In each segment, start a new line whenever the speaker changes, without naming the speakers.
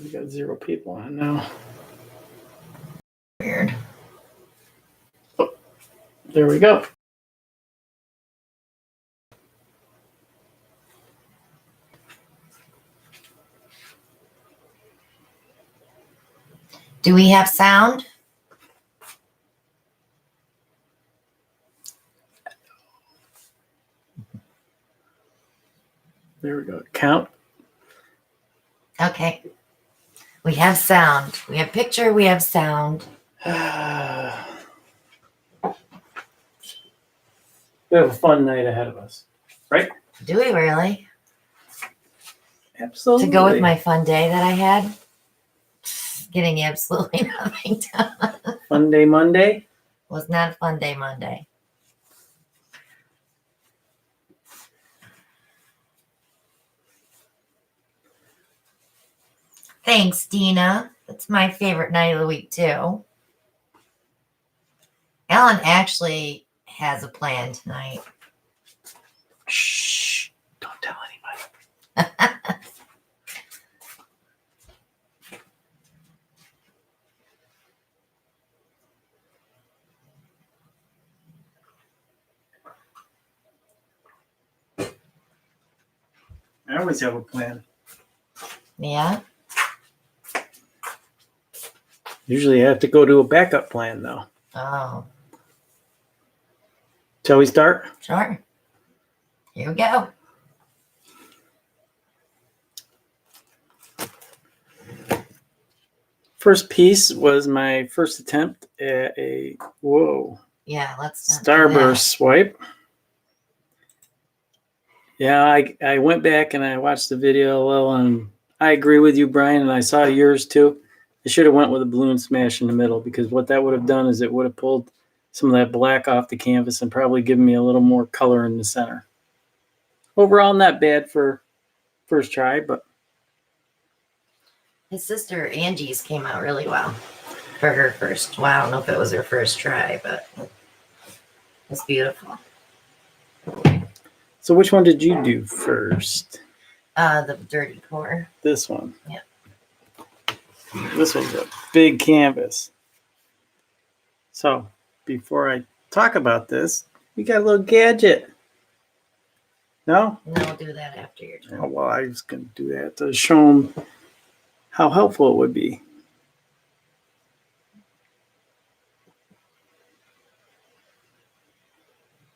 We got 0 people on now.
Weird.
Oh, there we go.
Do we have sound?
There we go. Count.
Okay. We have sound. We have picture. We have sound.
We have a fun night ahead of us, right?
Do we really?
Absolutely.
To go with my fun day that I had, getting absolutely nothing done.
Fun day Monday?
Was not a fun day Monday. Thanks, Dina. That's my favorite night of the week, too. Ellen actually has a plan tonight.
Shh. Don't tell anybody. I always have a plan.
Yeah?
Usually I have to go to a backup plan, though.
Oh,
Shall we start?
sure. Here we go.
First piece was my first attempt at a,
Yeah, let's not do
starburst swipe. Yeah, I went back and I watched the video a little, and I agree with you, Brian, and I saw yours too. I should have went with a balloon smash in the middle, because what that would have done is it would have pulled some of that black off the canvas and probably given me a little more color in the center. Overall, not bad for first try, but
His sister Angie's came out really well for her first. Well, I don't know if it was her first try, but it's beautiful.
so which one did you do first?
The dirty pour.
This one.
Yeah.
This one's a big canvas. So before I talk about this, we got a little gadget. No?
And then we'll do that after your turn.
Oh, well, I was going to do that to show them how helpful it would be.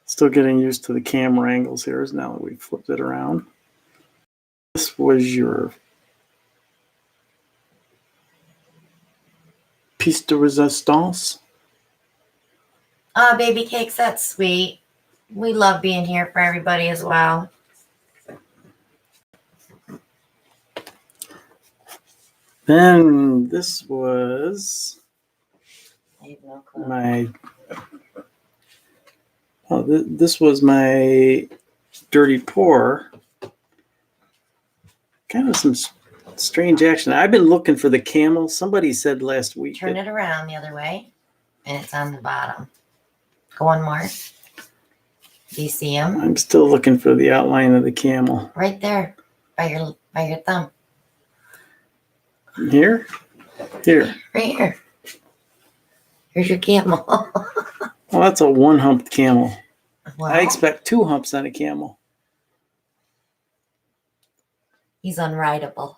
Still getting used to the camera angles here now that we flipped it around. This was your piece de resistance.
Oh, baby cakes, that's sweet. We love being here for everybody as well.
Then this was
I have no clue.
my this was my dirty pour. Kind of some strange action. I've been looking for the camel. Somebody said last week.
Turn it around the other way, and it's on the bottom. Go one more. Do you see him?
I'm still looking for the outline of the camel.
Right there, by your thumb.
Here? Here.
Right here. Here's your camel.
Well, that's a one-humped camel.
Well,
I expect 2 humps on a camel.
he's unrideable.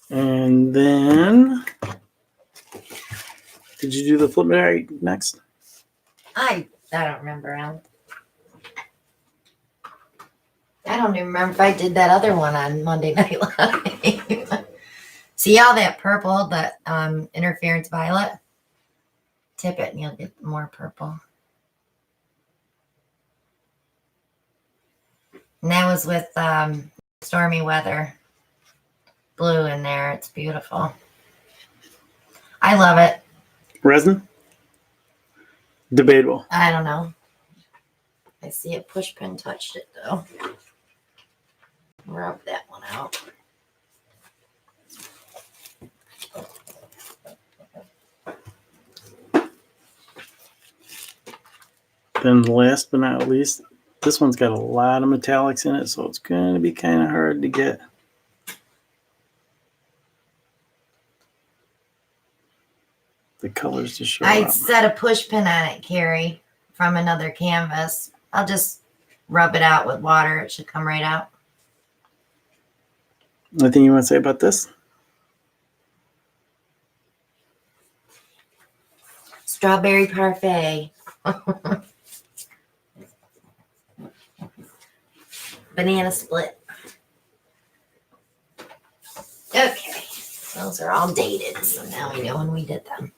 And then, did you do the flip right next?
I don't remember, Alan. I don't even remember if I did that other one on Monday Night Live. See all that purple, that interference violet? Tip it and you'll get more purple. And that was with stormy weather. Blue in there. It's beautiful. I love it.
Resin? Debatable.
I don't know. I see a push pin touched it though. Rub that one out.
Then last but not least, This one's got a lot of metallics in it, so it's going to be kind of hard to get the colors to show
I
up.
set a push pin on it, Carrie, from another canvas. I'll just rub it out with water. It should come right out.
Anything you want to say about this?
Strawberry parfait. Banana split. Okay, those are all dated, so now we know when we did them.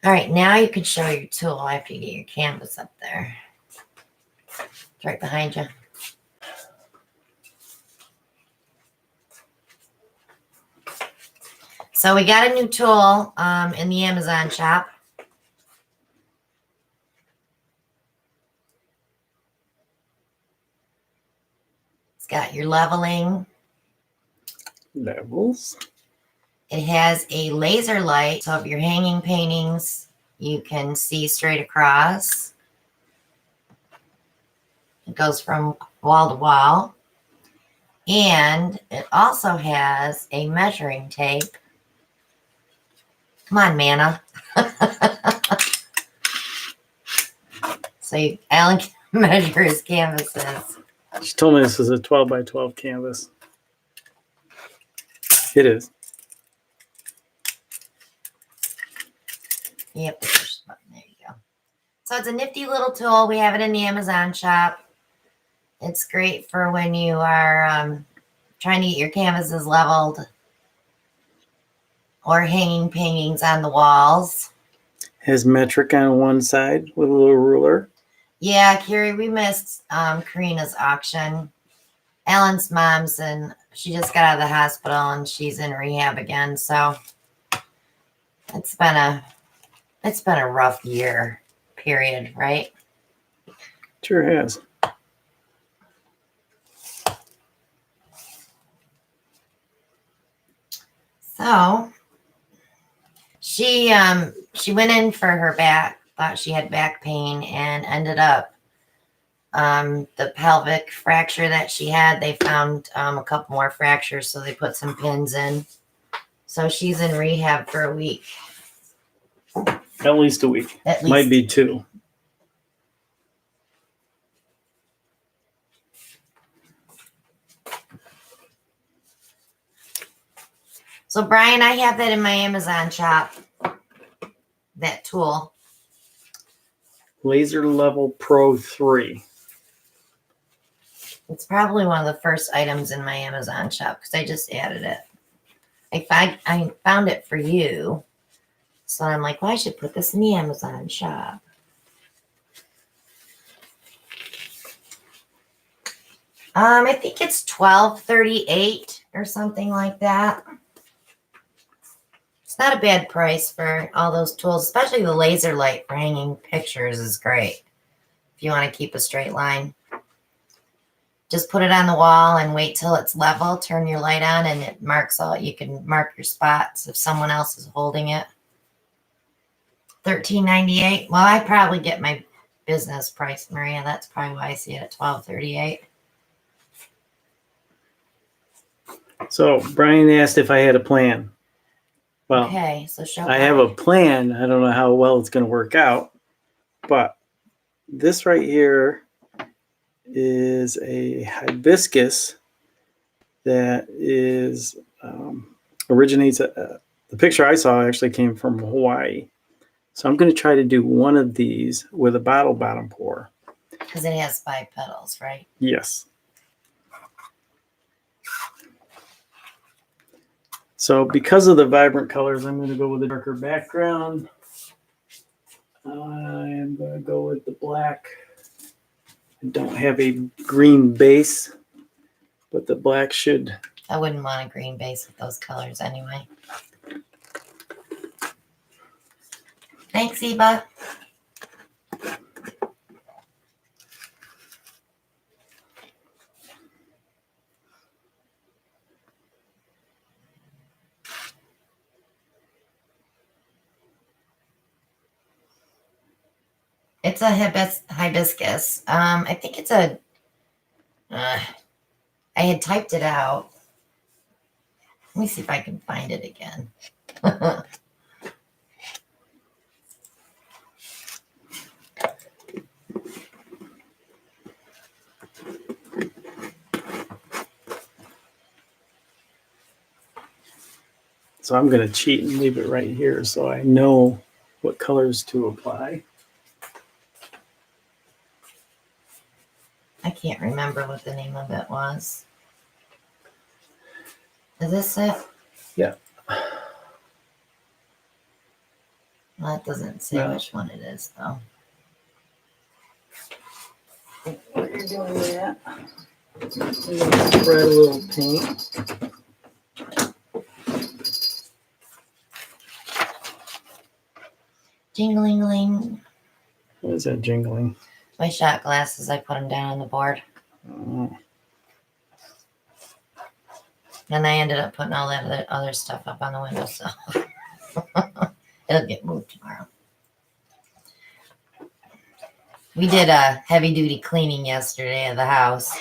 All right, now you can show your tool after you get your canvas up there. It's right behind you. So we got a new tool in the Amazon shop. It's got your leveling.
Levels.
It has a laser light, so if you're hanging paintings, you can see straight across. It goes from wall to wall. And it also has a measuring tape. Come on, Manna. So Alan can measure his canvases.
She told me this is a 12 by 12 canvas. It is.
Yep, push the button. There you go. So it's a nifty little tool. We have it in the Amazon shop. It's great for when you are trying to get your canvases leveled or hanging paintings on the walls.
Has metric on one side with a little ruler.
Yeah, Carrie, we missed Karina's auction. Alan's mom's and she just got out of the hospital and she's in rehab again. So it's been a rough year, period, right?
Sure has.
So she went in for her back, thought she had back pain, and ended up the pelvic fracture that she had. They found a couple more fractures, so they put some pins in. So she's in rehab for a week.
At least a week.
At least.
Might be 2.
So Brian, I have that in my Amazon shop. That tool.
Laser Level Pro 3.
It's probably one of the first items in my Amazon shop because I just added it. I found it for you. So I'm like, well, I should put this in the Amazon shop. I think it's $12.38 or something like that. It's not a bad price for all those tools, especially the laser light for hanging pictures is great. If you want to keep a straight line. Just put it on the wall and wait till it's level. Turn your light on and it marks all. You can mark your spots if someone else is holding it. $13.98. Well, I probably get my business price, Maria. That's probably why I see it at $12.38.
So Brian asked if I had a plan. Well,
Okay, so show.
I have a plan. I don't know how well it's going to work out, but this right here is a hibiscus that is originates. The picture I saw actually came from Hawaii. So I'm going to try to do one of these with a bottle bottom pour.
Because it has 5 petals, right?
Yes. So because of the vibrant colors, I'm going to go with a darker background. I'm going to go with the black. I don't have a green base, but the black should.
I wouldn't want a green base with those colors anyway. Thanks, Eva. It's a hibiscus. I think it's a. I had typed it out. Let me see if I can find it again.
So I'm going to cheat and leave it right here so I know what colors to apply.
I can't remember what the name of it was. Is this it?
Yeah.
Well, it doesn't say
No.
which one it is, though.
While you're doing that, I'm going to spread a little paint.
Jingling.
What is that jingling?
My shot glasses, I put them down on the board.
Oh.
And I ended up putting all that other stuff up on the windowsill. It'll get moved tomorrow. We did a heavy duty cleaning yesterday of the house.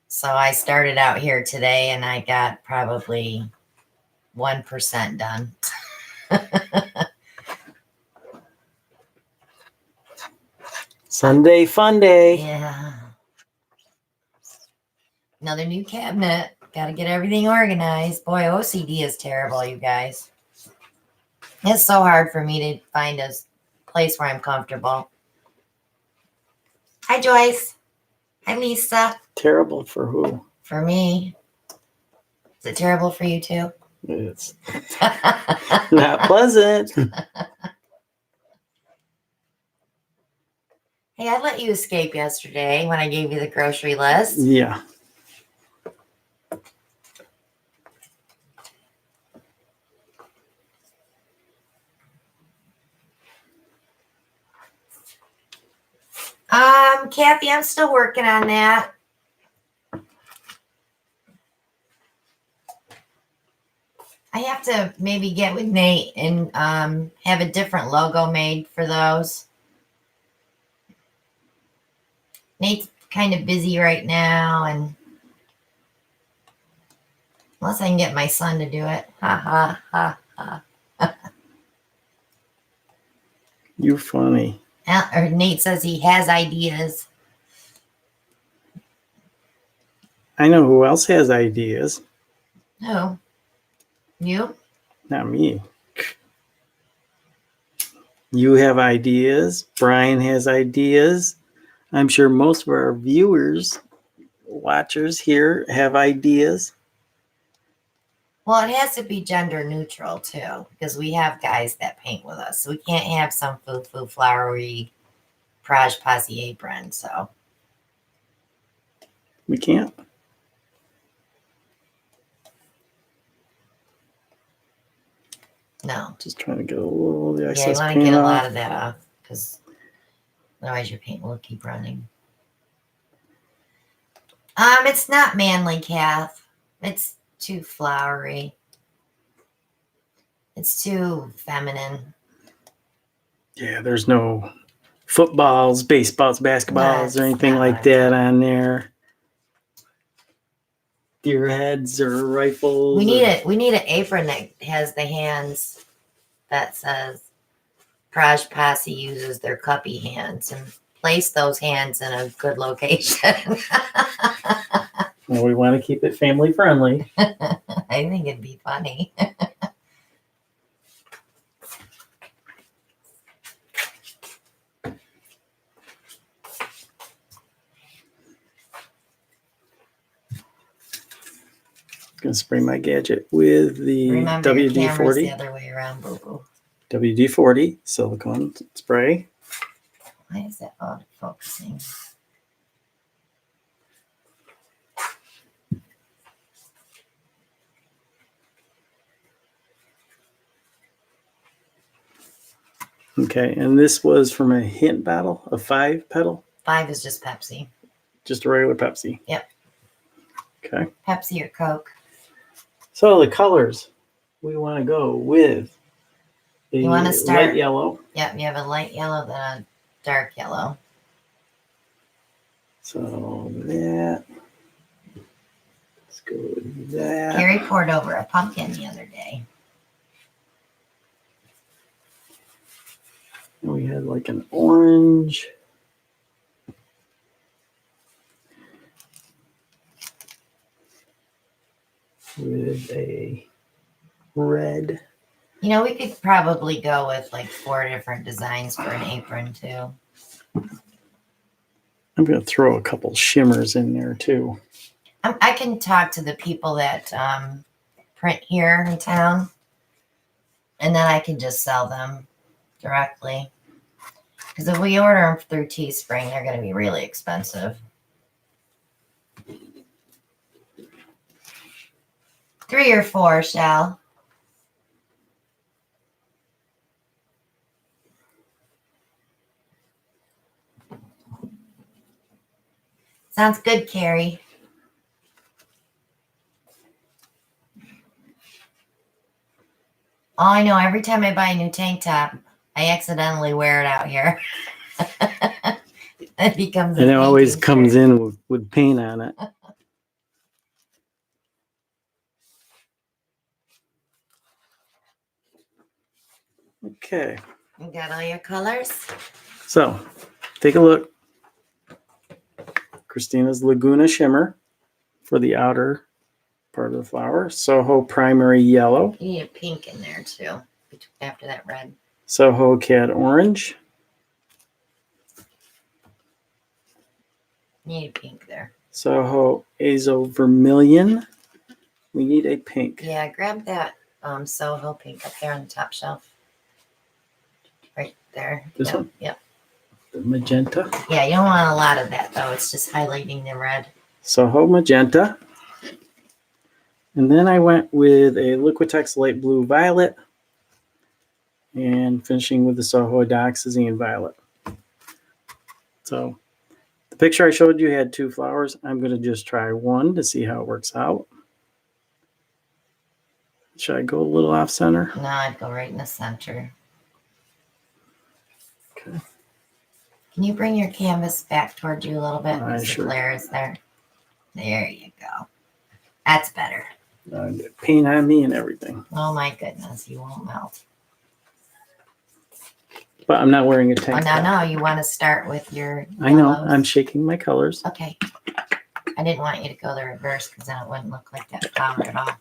So I started out here today and I got probably 1% done.
Sunday fun day.
Yeah. Another new cabinet. Got to get everything organized. Boy, OCD is terrible, you guys. It's so hard for me to find a place where I'm comfortable. Hi, Joyce. Hi, Lisa.
Terrible for who?
For me. Is it terrible for you too?
It's not pleasant.
Hey, I let you escape yesterday when I gave you the grocery list.
Yeah.
Kathy, I'm still working on that. I have to maybe get with Nate and have a different logo made for those. Nate's kind of busy right now, and unless I can get my son to do it. Ha ha ha ha.
You funny.
Or Nate says he has ideas.
I know who else has ideas.
Who? You?
Not me. You have ideas. Brian has ideas. I'm sure most of our viewers, watchers here have ideas.
Well, it has to be gender neutral too, because we have guys that paint with us. So we can't have some foo-foo flowery Praj Posse apron. So
We can't.
no.
Just trying to get a little of the
Yeah, you
excess
want to
paint
get a
off.
lot of that off, because otherwise your paint will keep running. It's not manly, Kath. It's too flowery. It's too feminine.
Yeah, there's no footballs, baseballs, basketballs, or
That's
anything
not
like
what I'm
that on there. Deer heads or rifles.
We need an apron that has the hands that says Praj Posse uses their cuppy hands, and place those hands in a good location.
Well, we want to keep it family friendly.
I think it'd be funny.
Gonna spray my gadget with the
Remember, your camera's the
WD-40.
other way around, boo-boo.
WD-40 silicone spray.
Why is that auto focusing?
Okay, and this was from a hint bottle, a 5 petal,
5 is just Pepsi.
just a regular Pepsi.
Yep.
Okay.
Pepsi or Coke.
So the colors we want to go with the
You wanna start-
light yellow.
Yep, you have a light yellow, then a dark yellow.
So that. Let's go with that.
Carrie poured over a pumpkin the other day.
And we had like an orange. With a red.
You know, we could probably go with like 4 different designs for an apron too.
I'm going to throw a couple shimmers in there too.
I can talk to the people that print here in town, and then I can just sell them directly. Because if we order them through Teespring, they're going to be really expensive. 3 or 4, Shell. Sounds good, Carrie. All I know, every time I buy a new tank top, I accidentally wear it out here. It becomes.
And it always comes in with paint on it. Okay.
You got all your colors?
So, take a look. Christina's Laguna Shimmer for the outer part of the flower. Soho Primary Yellow.
You need a pink in there too, after that red.
Soho Cad Orange.
You need a pink there.
Soho Azo Vermilion. We need a pink.
Yeah, grab that Soho pink up there on the top shelf. Right there.
This one?
Yep.
The magenta.
Yeah, you don't want a lot of that though. It's just highlighting the red.
Soho Magenta. And then I went with a Liquitex Light Blue Violet. And finishing with the Soho Dioxazine Violet. So the picture I showed you had 2 flowers. I'm going to just try one to see how it works out. Should I go a little off center?
No, I'd go right in the center.
Okay.
Can you bring your canvas back towards you a little bit? Because
Sure.
the glare is there. There you go. That's better.
Get paint on me and everything.
Oh my goodness, you won't melt.
But I'm not wearing a
Oh,
tank top.
no, you want to start with your
I know.
yellows.
I'm shaking my colors.
Okay. I didn't want you to go the reverse because then it wouldn't look like that flower at all.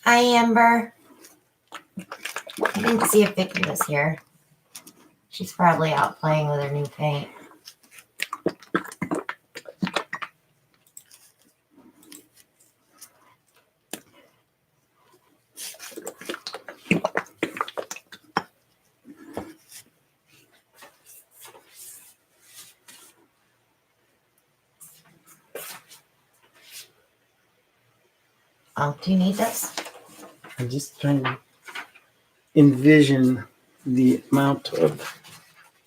Hi, Amber. I didn't see if Vicky was here. She's probably out playing with her new paint. Do you need this?
I'm just trying to envision the amount of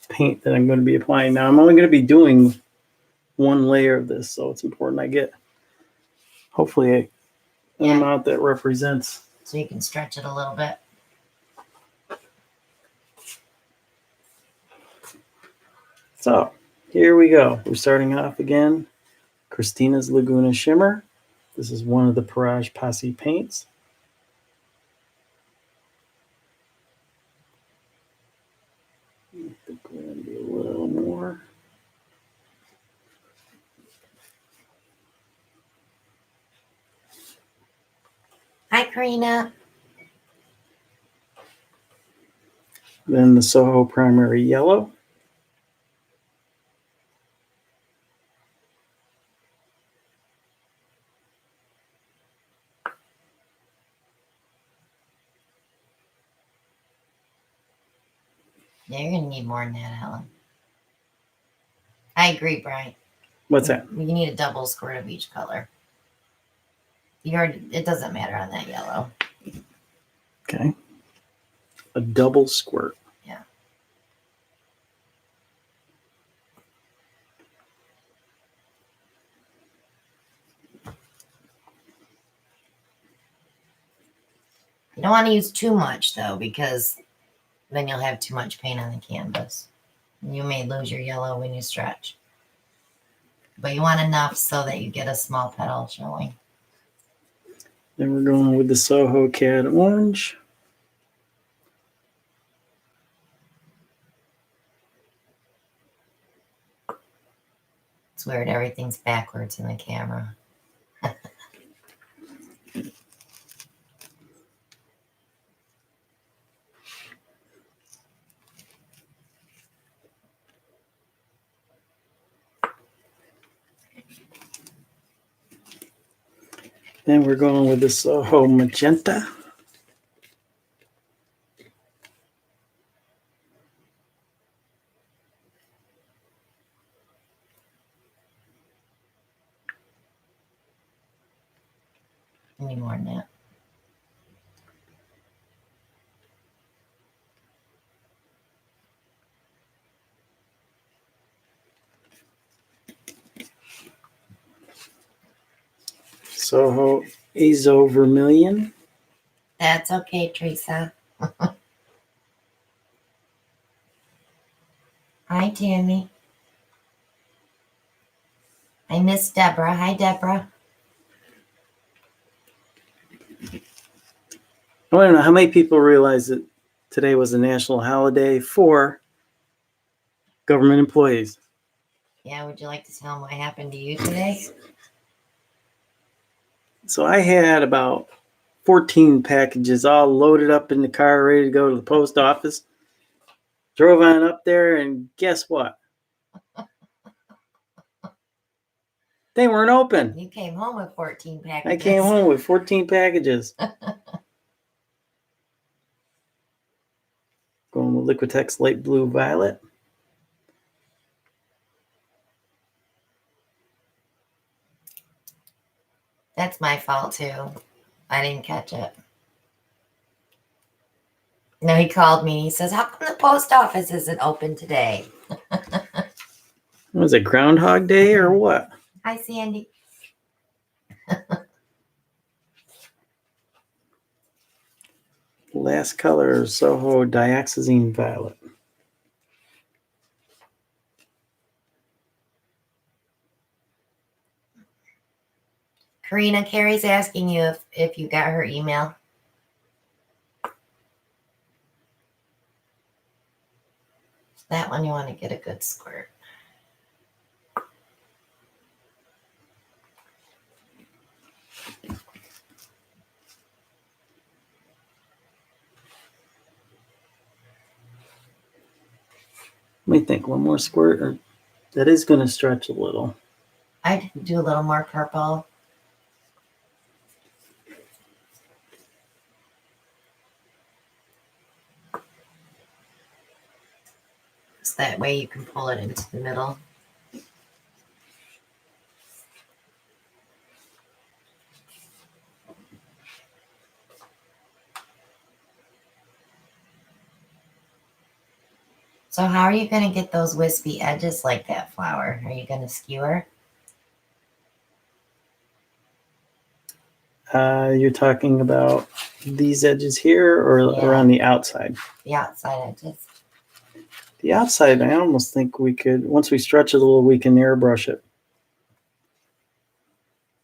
paint that I'm going to be applying. Now, I'm only going to be doing 1 layer of this, so it's important I get hopefully an amount that represents.
So you can stretch it a little bit.
So here we go. We're starting off again. Christina's Laguna Shimmer. This is one of the Parage Posse paints. I think we're going to be a little more.
Hi, Karina.
Then the Soho Primary Yellow.
Yeah, you're going to need more than that, Helen. I agree, Brian.
What's that?
You need a double squirt of each color. It doesn't matter on that yellow.
Okay. A double squirt.
Yeah. want to use too much though, because then you'll have too much paint on the canvas. You may lose your yellow when you stretch. But you want enough so that you get a small petal showing.
Then we're going with the Soho Cad Orange.
It's weird, everything's backwards in the camera.
Then we're going with the Soho Magenta.
Any more than that.
Soho Azo Vermilion.
That's okay, Teresa. Hi, Tammy. I miss Deborah. Hi, Deborah.
I don't know how many people realize that today was a national holiday for government employees.
Yeah, would you like to tell them what happened to you today?
So I had about 14 packages all loaded up in the car, ready to go to the post office. Drove on up there, and guess what? They weren't open.
You came home with 14 packages.
I came home with 14 packages. Going with Liquitex Light Blue Violet.
That's my fault, too. I didn't catch it. No, he called me. He says, how come the post office isn't open today?
Was it Groundhog Day or what?
Hi, Sandy.
Last color, Soho Dioxazine Violet.
Karina, Carrie's asking you if you got her email. That one you want to get a good squirt.
Let me think, one more squirt, or that is going to stretch a little.
I'd do a little more purple. So that way you can pull it into the middle. So how are you going to get those wispy edges like that flower? Are you going to skewer?
You're talking about these edges here or
Yeah.
around the outside?
The outside edges.
The outside, I almost think we could, once we stretch it a little, we can airbrush it.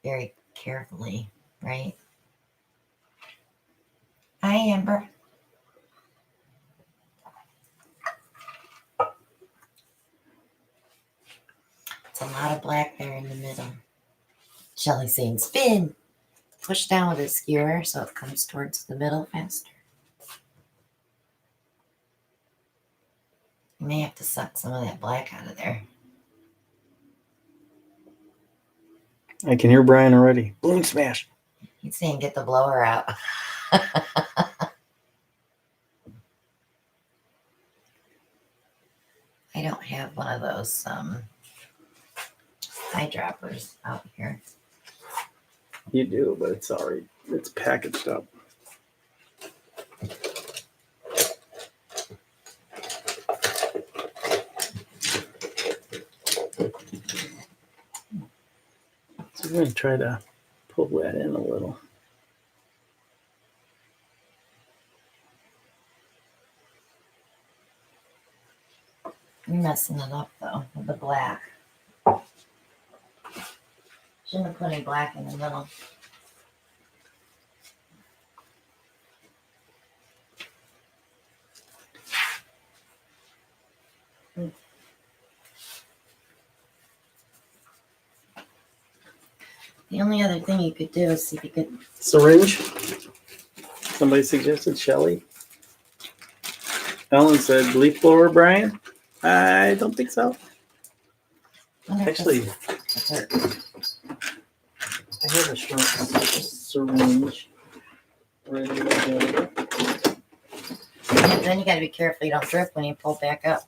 Very carefully, right? Hi, Amber. It's a lot of black there in the middle. Shelly's saying spin. Push down with a skewer so it comes towards the middle faster. You may have to suck some of that black out of there.
I can hear Brian already. Balloon smash.
He's saying get the blower out. I don't have one of those eyedroppers out here.
You do, but it's already, it's packaged up. So we're going to try to pull that in a little.
You're messing it up though with the black. Shouldn't have put any black in the middle. The only other thing you could do is see if you could.
Syringe. Somebody suggested Shelly. Ellen said leaf blower, Brian. I don't think so. Actually, I have a syringe ready available.
Yeah, then you got to be careful you don't drip when you pull back up.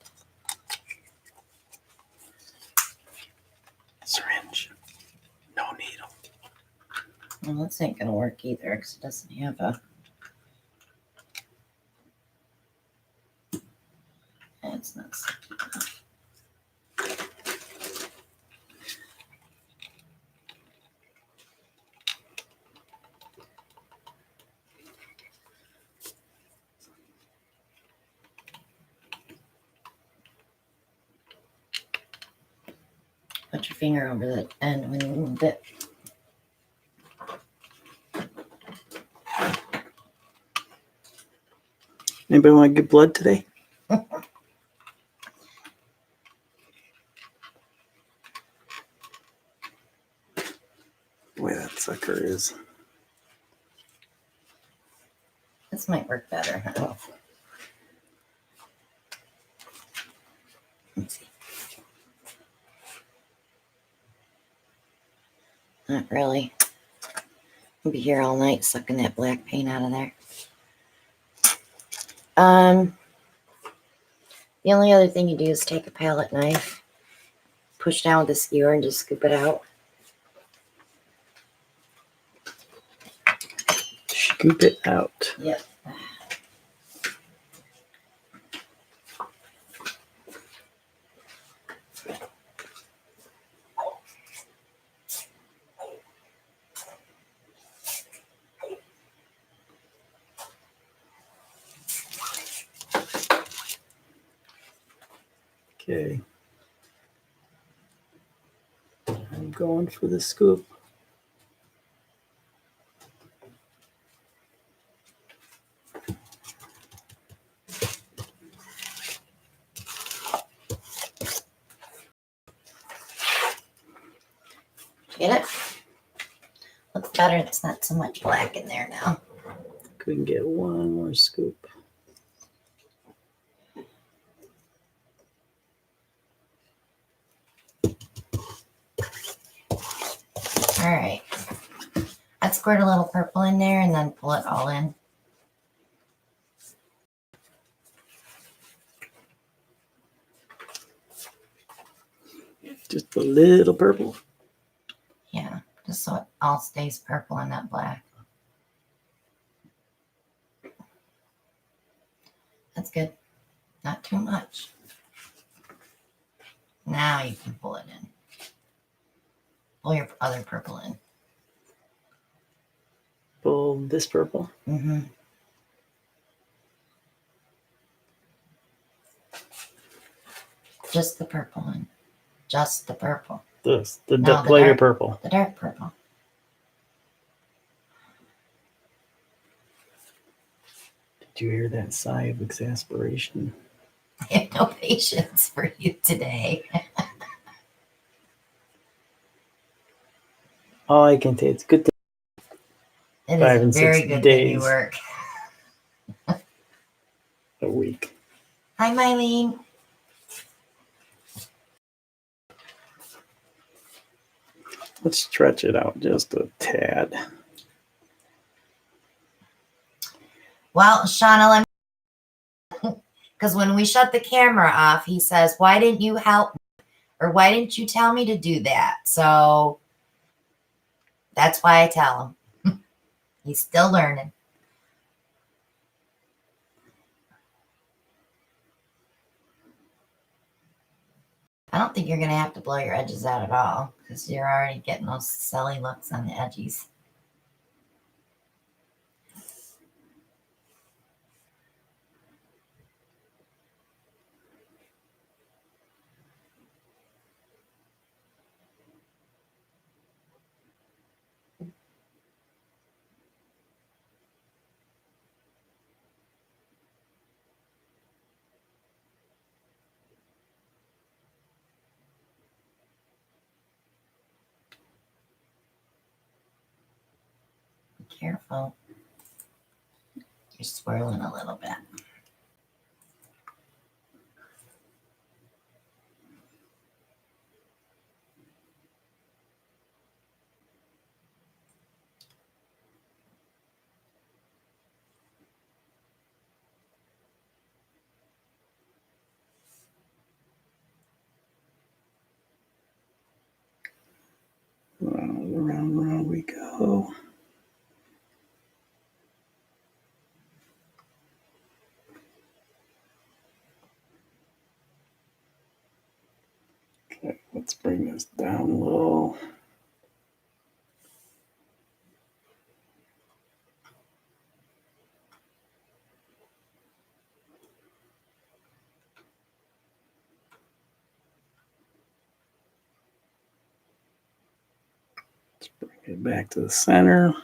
Syringe. No needle.
Well, this ain't gonna work either because it doesn't have a. It's not sticky enough. Put your finger over the end when you move it.
Anybody want to give blood today? Boy, that sucker is
This might work better. Huh?
tough.
Let's see. Not really. We'll be here all night sucking that black paint out of there. The only other thing you do is take a palette knife, push down with the skewer, and just scoop it out.
Scoop it out.
Yep.
Okay. I'm going for the scoop.
Get it? Looks better. It's not so much black in there now.
Couldn't get one more scoop.
All right. I'd squirt a little purple in there and then pull it all in.
Just a little purple.
Yeah, just so it all stays purple and not black. That's good. Not too much. Now you can pull it in. Pull your other purple in.
Pull this purple.
Mm-hmm. Just the purple one. Just the purple.
This, the
No, the
lighter
dark-
purple.
The dark purple.
Did you hear that sigh of exasperation?
I have no patience for you today.
All I can say, it's good.
It
5
is
and
very
6
good
days.
that you work.
A week.
Hi, Mylene.
Let's stretch it out just a tad.
Well, Shauna, let me, because when we shut the camera off, he says, why didn't you help me? Or why didn't you tell me to do that? So that's why I tell him. He's still learning. I don't think you're going to have to blow your edges out at all because you're already getting those silly looks on the edges. careful. You're swirling a little bit.
Round we go. Okay, let's bring this down a little. Let's bring it back to the center.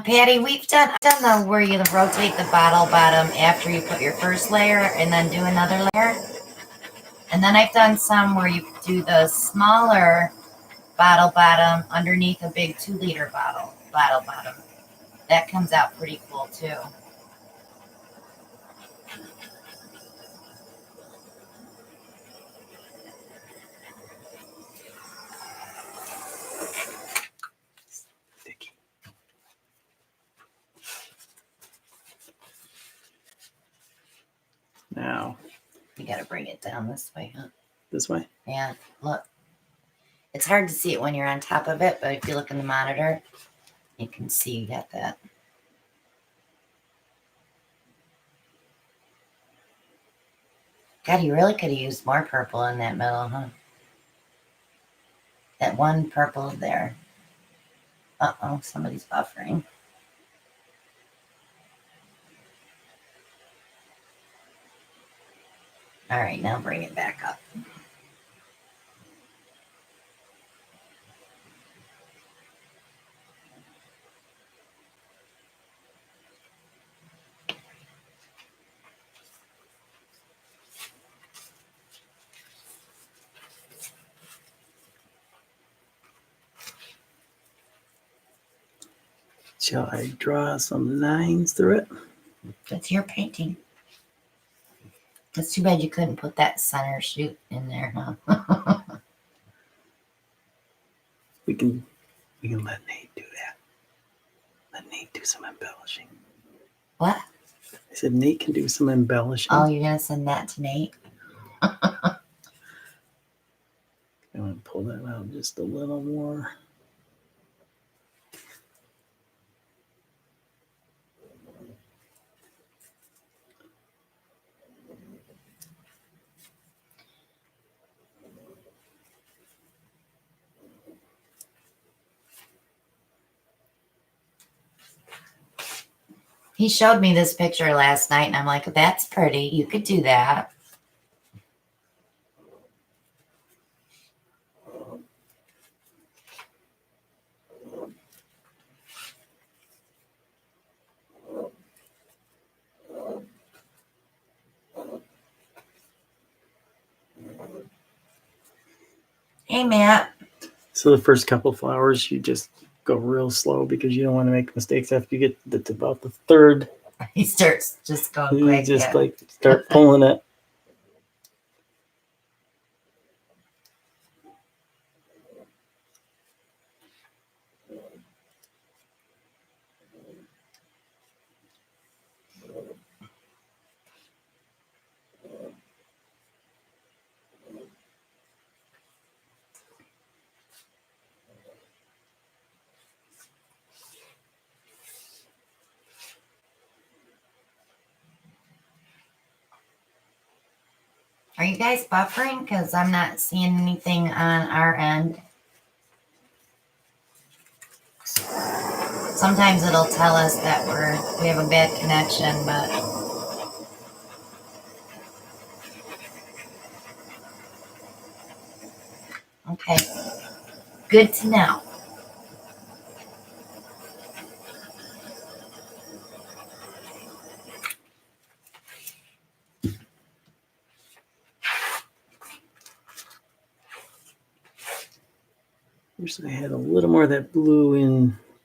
Patty, we've done the where you rotate the bottle bottom after you put your first layer and then do another layer. And then I've done some where you do the smaller bottle bottom underneath a big 2-liter bottle bottom. That comes out pretty cool too.
Now,
You got to bring it down this way, huh?
this way.
Yeah, look. It's hard to see it when you're on top of it, but if you look in the monitor, you can see you got that. God, you really could have used more purple in that middle, huh? That one purple there. Uh-oh, somebody's buffering. All right, now bring it back up.
Shall I draw some lines through it?
That's your painting. It's too bad you couldn't put that center shoot in there, huh?
We can let Nate do that. Let Nate do some embellishing.
What?
I said Nate can do some embellishing.
Oh, you're going to send that to Nate?
I'm going to pull that out just a little more.
He showed me this picture last night, and I'm like, that's pretty. You could do that. Hey, Matt.
So the first couple flowers, you just go real slow because you don't want to make mistakes after you get to about the third.
He starts just going
You
quick.
just
Yeah.
like start pulling it.
Are you guys buffering? Because I'm not seeing anything on our end. Sometimes it'll tell us that we have a bad connection, but okay. Good to know.
Wish I had a little more of that blue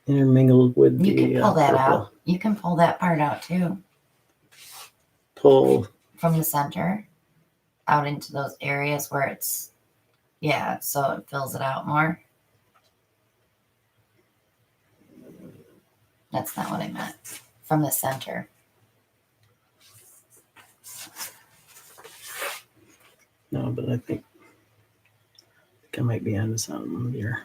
intermingled with
You
the
can pull that
purple.
out. You can pull that part out too.
Pull.
From the center out into those areas where it's, yeah, so it fills it out more. That's not what I meant. From the center.
No, but I think I might be onto something here.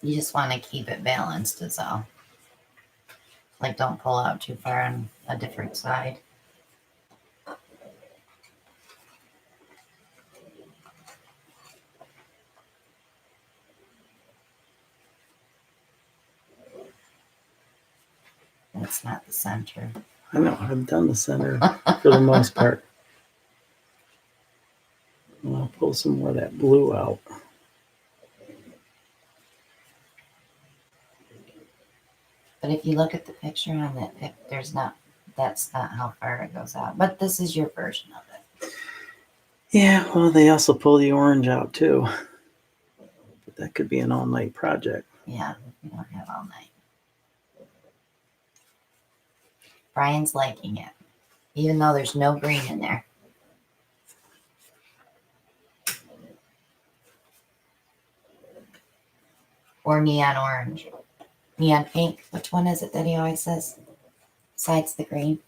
You just want to keep it balanced is all. Like don't pull out too far on a different side. That's not the center.
I know, I've done the center for the most part. I'll pull some more of that blue out.
But if you look at the picture on that, that's not how far it goes out. But this is your version of it.
Yeah, well, they also pull the orange out too. But that could be an all-night project.
Yeah, we don't have all night. Brian's liking it, even though there's no green in there. Or neon orange. Neon pink. Which one is it that he always says? Besides the green.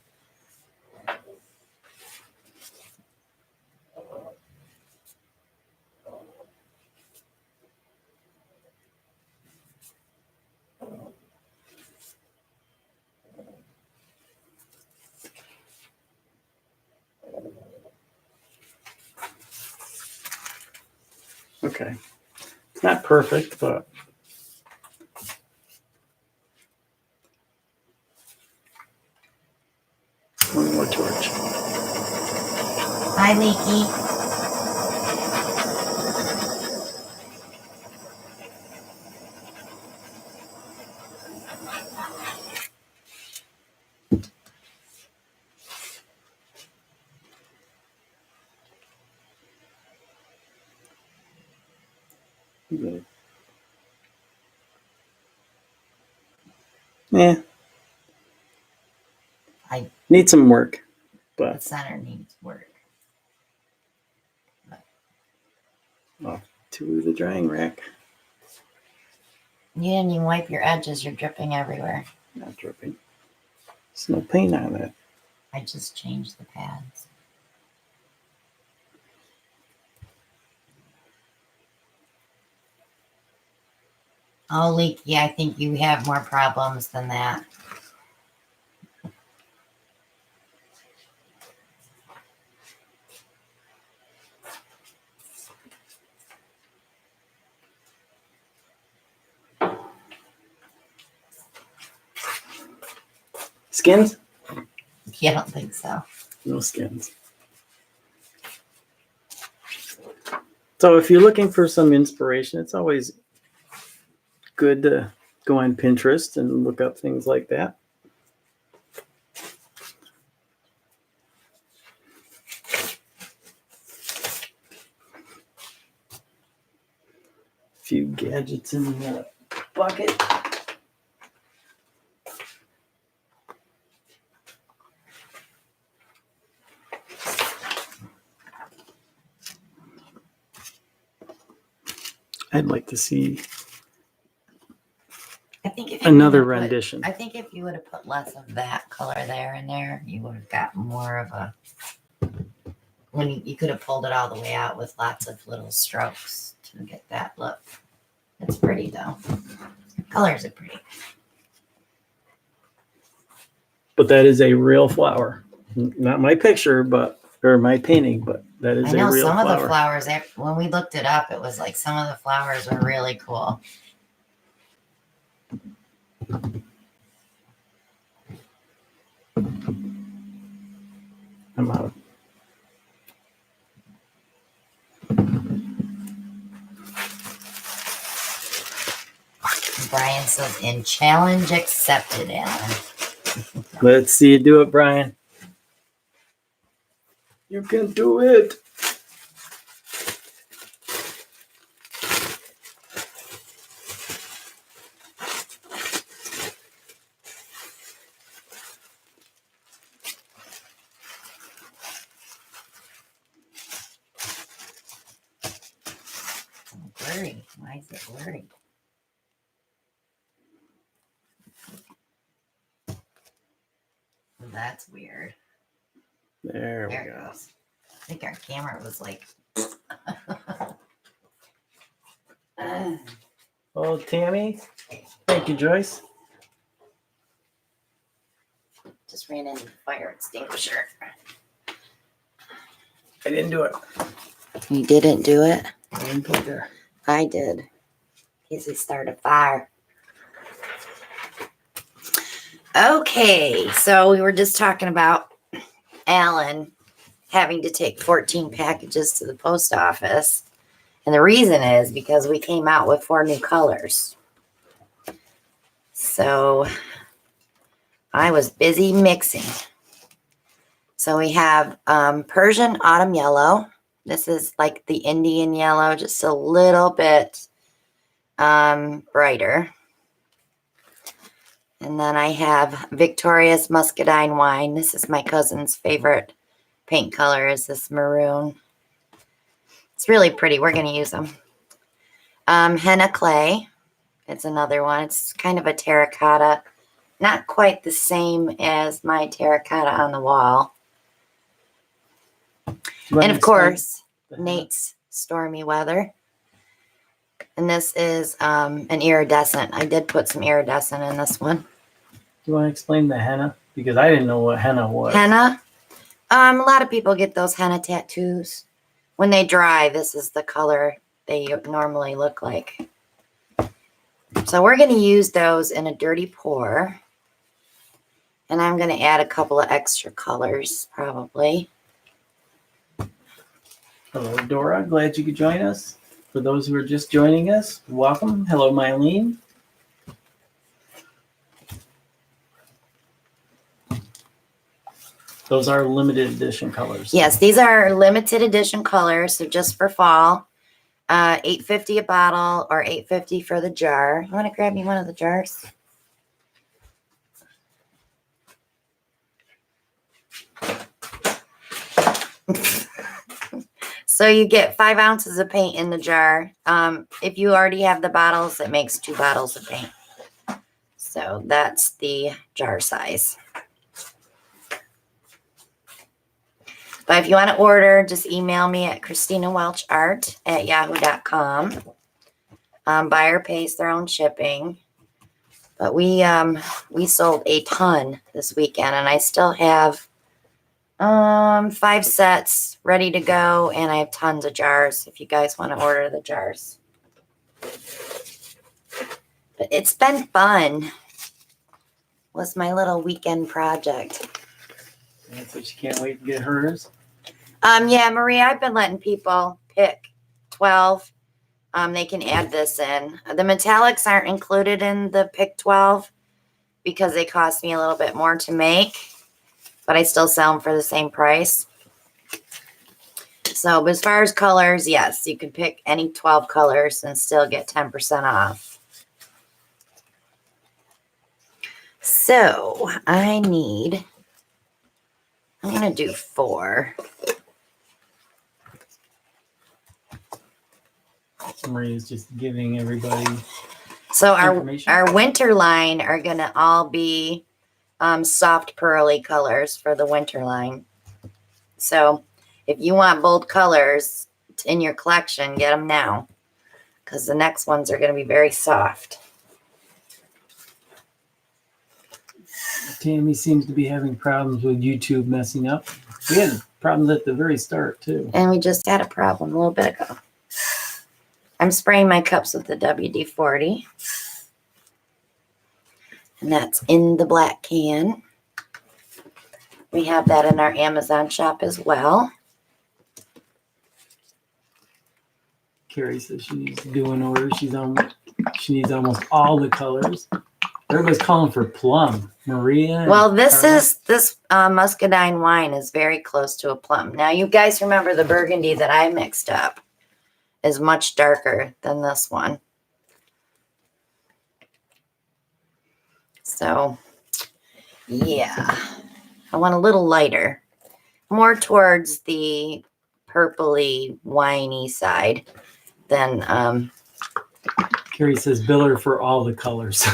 Okay. It's not perfect, but one more torch.
Hi, Leaky.
Good. Yeah.
I
need some work,
The
but
center needs work.
off to the drying rack.
You didn't even wipe your edges. You're dripping everywhere.
Not dripping. There's no paint on it.
I just changed the pads. Oh, Leaky, I think you have more problems than that.
Skins?
Yeah, I don't think so.
No skins. So if you're looking for some inspiration, it's always good to go on Pinterest and look up things like that. A few gadgets in the bucket. I'd like to see
I think if
another rendition.
I think if you would have put less of that color there and there, you would have got more of a. When you could have pulled it all the way out with lots of little strokes to get that look. It's pretty though. Colors are pretty.
But that is a real flower. Not my picture, or my painting, but that is
I know
a real
some
flower.
of the flowers, when we looked it up, it was like some of the flowers were really cool.
I'm out.
Brian says, "In challenge accepted, Alan."
Let's see you do it, Brian. You can do it.
Blurry. Why is it blurry? That's weird.
There we
There it
go.
goes. I think our camera was like.
Oh, Tammy. Thank you, Joyce.
Just ran into the fire extinguisher.
I didn't do it.
You didn't do it?
I didn't put it there.
I did. In case he started a fire. Okay, so we were just talking about Alan having to take 14 packages to the post office. And the reason is because we came out with 4 new colors. So I was busy mixing. So we have Persian Autumn Yellow. This is like the Indian yellow, just a little bit brighter. And then I have Victoria's Muscadine Wine. This is my cousin's favorite paint color, is this maroon. It's really pretty. We're going to use them. Henna Clay. It's another one. It's kind of a terracotta. Not quite the same as my terracotta on the wall. And of course, Nate's Stormy Weather. And this is an iridescent. I did put some iridescent in this one.
Do you want to explain the henna? Because I didn't know what henna was.
Henna. A lot of people get those henna tattoos. When they dry, this is the color they normally look like. So we're going to use those in a dirty pour. And I'm going to add a couple of extra colors, probably.
Hello, Dora. Glad you could join us. For those who are just joining us, welcome. Hello, Mylene. Those are limited edition colors.
Yes, these are limited edition colors, so just for fall. $8.50 a bottle or $8.50 for the jar. You want to grab me one of the jars? So you get 5 ounces of paint in the jar. If you already have the bottles, it makes 2 bottles of paint. So that's the jar size. But if you want to order, just email me at ChristinaWelchArt@yahoo.com. Buyer pays their own shipping. But we sold a ton this weekend, and I still have 5 sets ready to go, and I have tons of jars if you guys want to order the jars. But it's been fun. Was my little weekend project.
That's what you can't wait to get hers.
Yeah, Maria, I've been letting people pick 12. They can add this in. The metallics aren't included in the pick 12 because they cost me a little bit more to make, but I still sell them for the same price. So, but as far as colors, yes, you can pick any 12 colors and still get 10% off. So, I'm going to do 4.
Maria's just giving everybody.
So our winter line are going to all be soft pearly colors for the winter line. So if you want bold colors in your collection, get them now, because the next ones are going to be very soft.
Tammy seems to be having problems with YouTube messing up. We had problems at the very start, too.
And we just had a problem a little bit ago. I'm spraying my cups with the WD-40. And that's in the black can. We have that in our Amazon shop as well.
Carrie says she's doing orders. She needs almost all the colors. Everybody's calling for plum. Maria.
Well, this
Carla.
this muscadine wine is very close to a plum. Now, you guys remember the burgundy that I mixed up is much darker than this one. So, yeah, I want a little lighter, more towards the purpley, winey side than.
Carrie says biller for all the colors.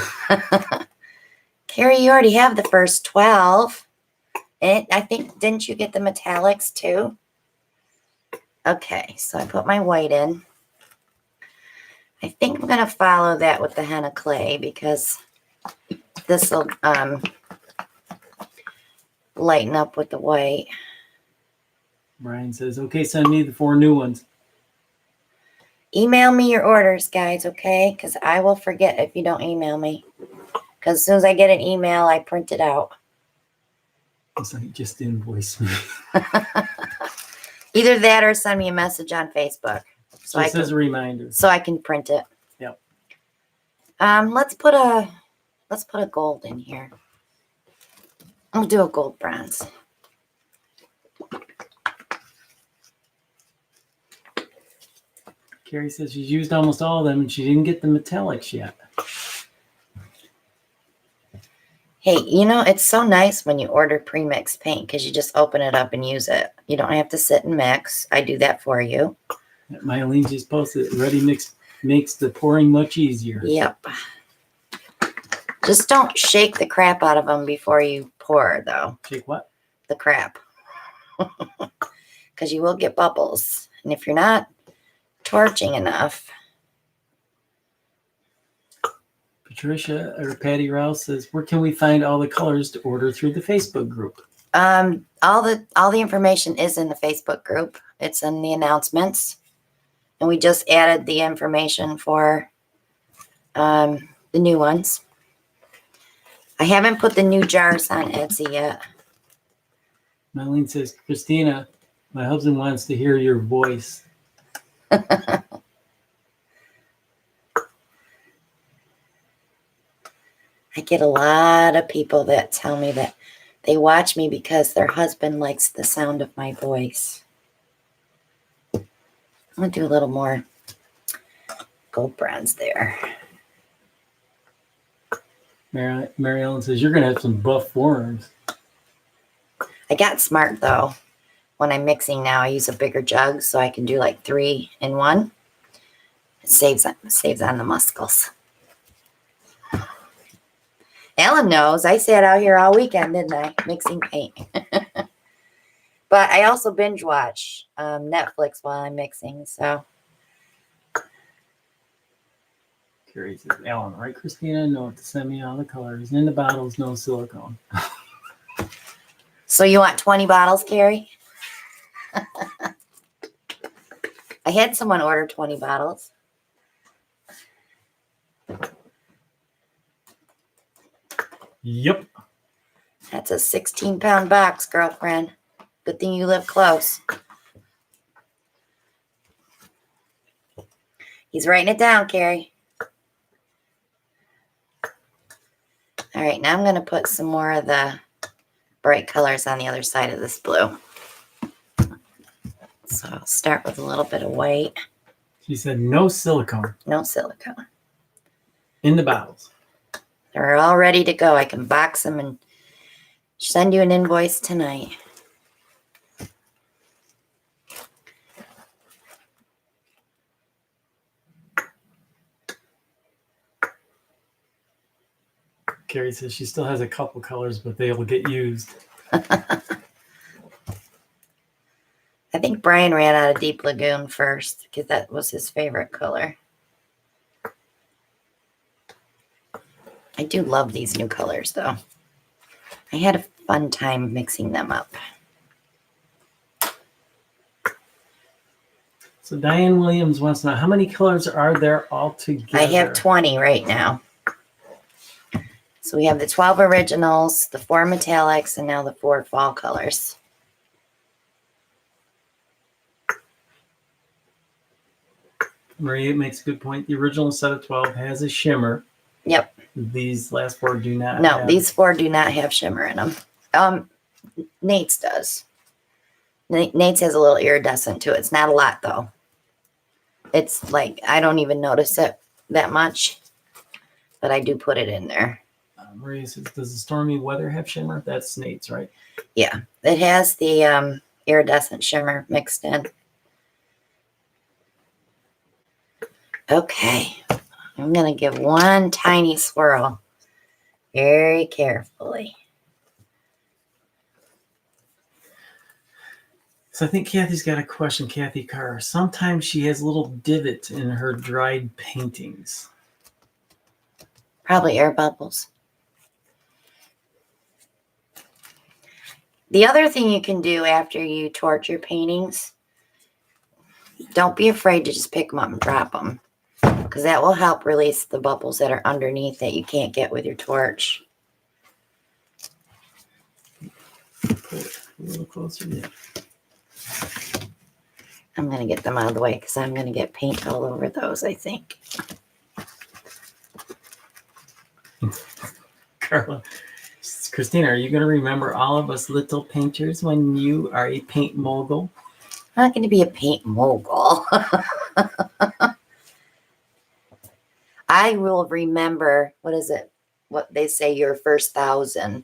Carrie, you already have the first 12. And I think, didn't you get the metallics too? Okay, so I put my white in. I think I'm going to follow that with the henna clay because this will lighten up with the white.
Brian says, okay, send me the 4 new ones.
Email me your orders, guys, okay? Because I will forget if you don't email me. Because as soon as I get an email, I print it out.
It's like, just invoice me.
Either that or send me a message on Facebook. So
Just as a reminder.
So I can print it.
Yep.
Let's put a gold in here. I'll do a gold bronze.
Carrie says she's used almost all of them and she didn't get the metallics yet.
Hey, you know, it's so nice when you order pre-mixed paint because you just open it up and use it. You don't have to sit and mix. I do that for you.
Mylene just posted, ready mix makes the pouring much easier.
Yep. Just don't shake the crap out of them before you pour, though.
Shake what?
The crap. Because you will get bubbles. And if you're not torching enough.
Patricia or Patty Rouse says, where can we find all the colors to order through the Facebook group?
All the information is in the Facebook group. It's in the announcements. And we just added the information for the new ones. I haven't put the new jars on Etsy yet.
Mylene says, Christina, my husband wants to hear your voice.
I get a lot of people that tell me that they watch me because their husband likes the sound of my voice. I'm going to do a little more gold bronze there.
Mary Ellen says, you're going to have some buff forearms.
I got smart, though. When I'm mixing now, I use a bigger jug so I can do like 3 in 1. It saves on the muscles. Ellen knows. I sat out here all weekend, didn't I? Mixing paint. But I also binge watch Netflix while I'm mixing, so.
Carrie says, Ellen, right, Christina? No, to send me all the colors. In the bottles, no silicone.
So you want 20 bottles, Carrie? I had someone order 20 bottles.
Yep.
That's a 16-pound box, girlfriend. Good thing you live close. He's writing it down, Carrie. All right, now I'm going to put some more of the bright colors on the other side of this blue. So I'll start with a little bit of white.
She said no silicone.
No silicone.
In the bottles.
They're all ready to go. I can box them and send you an invoice tonight.
Carrie says she still has a couple colors, but they will get used.
I think Brian ran out of Deep Lagoon first because that was his favorite color. I do love these new colors, though. I had a fun time mixing them up.
So Diane Williams wants to know, how many colors are there altogether?
I have 20 right now. So we have the 12 originals, the 4 metallics, and now the 4 fall colors.
Maria makes a good point. The original set of 12 has a shimmer.
Yep.
These last 4 do not.
No, these 4 do not have shimmer in them. Nate's does. Nate's has a little iridescent to it. It's not a lot though. It's like, I don't even notice it that much, but I do put it in there.
Maria says, does the stormy weather have shimmer? That's Nate's, right?
Yeah, it has the iridescent shimmer mixed in. Okay, I'm going to give one tiny swirl very carefully.
So I think Kathy's got a question, Kathy Carr. Sometimes she has little divots in her dried paintings.
Probably air bubbles. The other thing you can do after you torch your paintings, don't be afraid to just pick them up and drop them, because that will help release the bubbles that are underneath that you can't get with your torch.
Pull it a little closer. Yeah.
I'm going to get them out of the way because I'm going to get paint all over those, I think.
Carla, Christina, are you going to remember all of us little painters when you are a paint mogul?
I'm not going to be a paint mogul. I will remember, what is it? What they say, your first 1,000.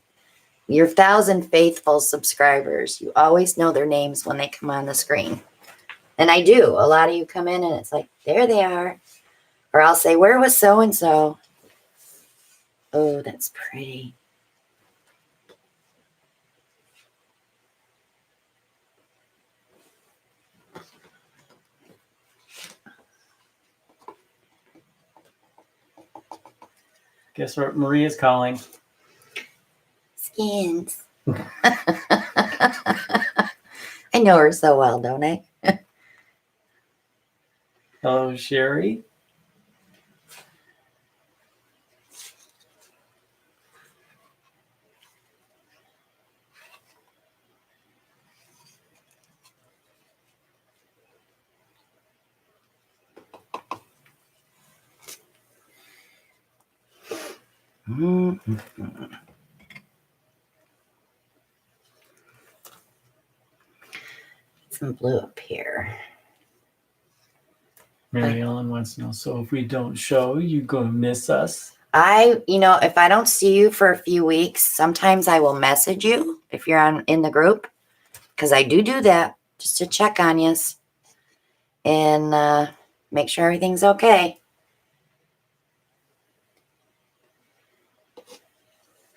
Your 1,000 faithful subscribers. You always know their names when they come on the screen. And I do. A lot of you come in and it's like, there they are. Or I'll say, where was so-and-so? Oh, that's pretty.
Guess what Maria's calling?
Skins. I know her so well, don't I?
Hello, Sherry.
Mm-hmm. Some blue up here.
Mary Ellen wants to know, so if we don't show, you gonna miss us?
If I don't see you for a few weeks, sometimes I will message you if you're in the group, because I do that just to check on you and make sure everything's okay.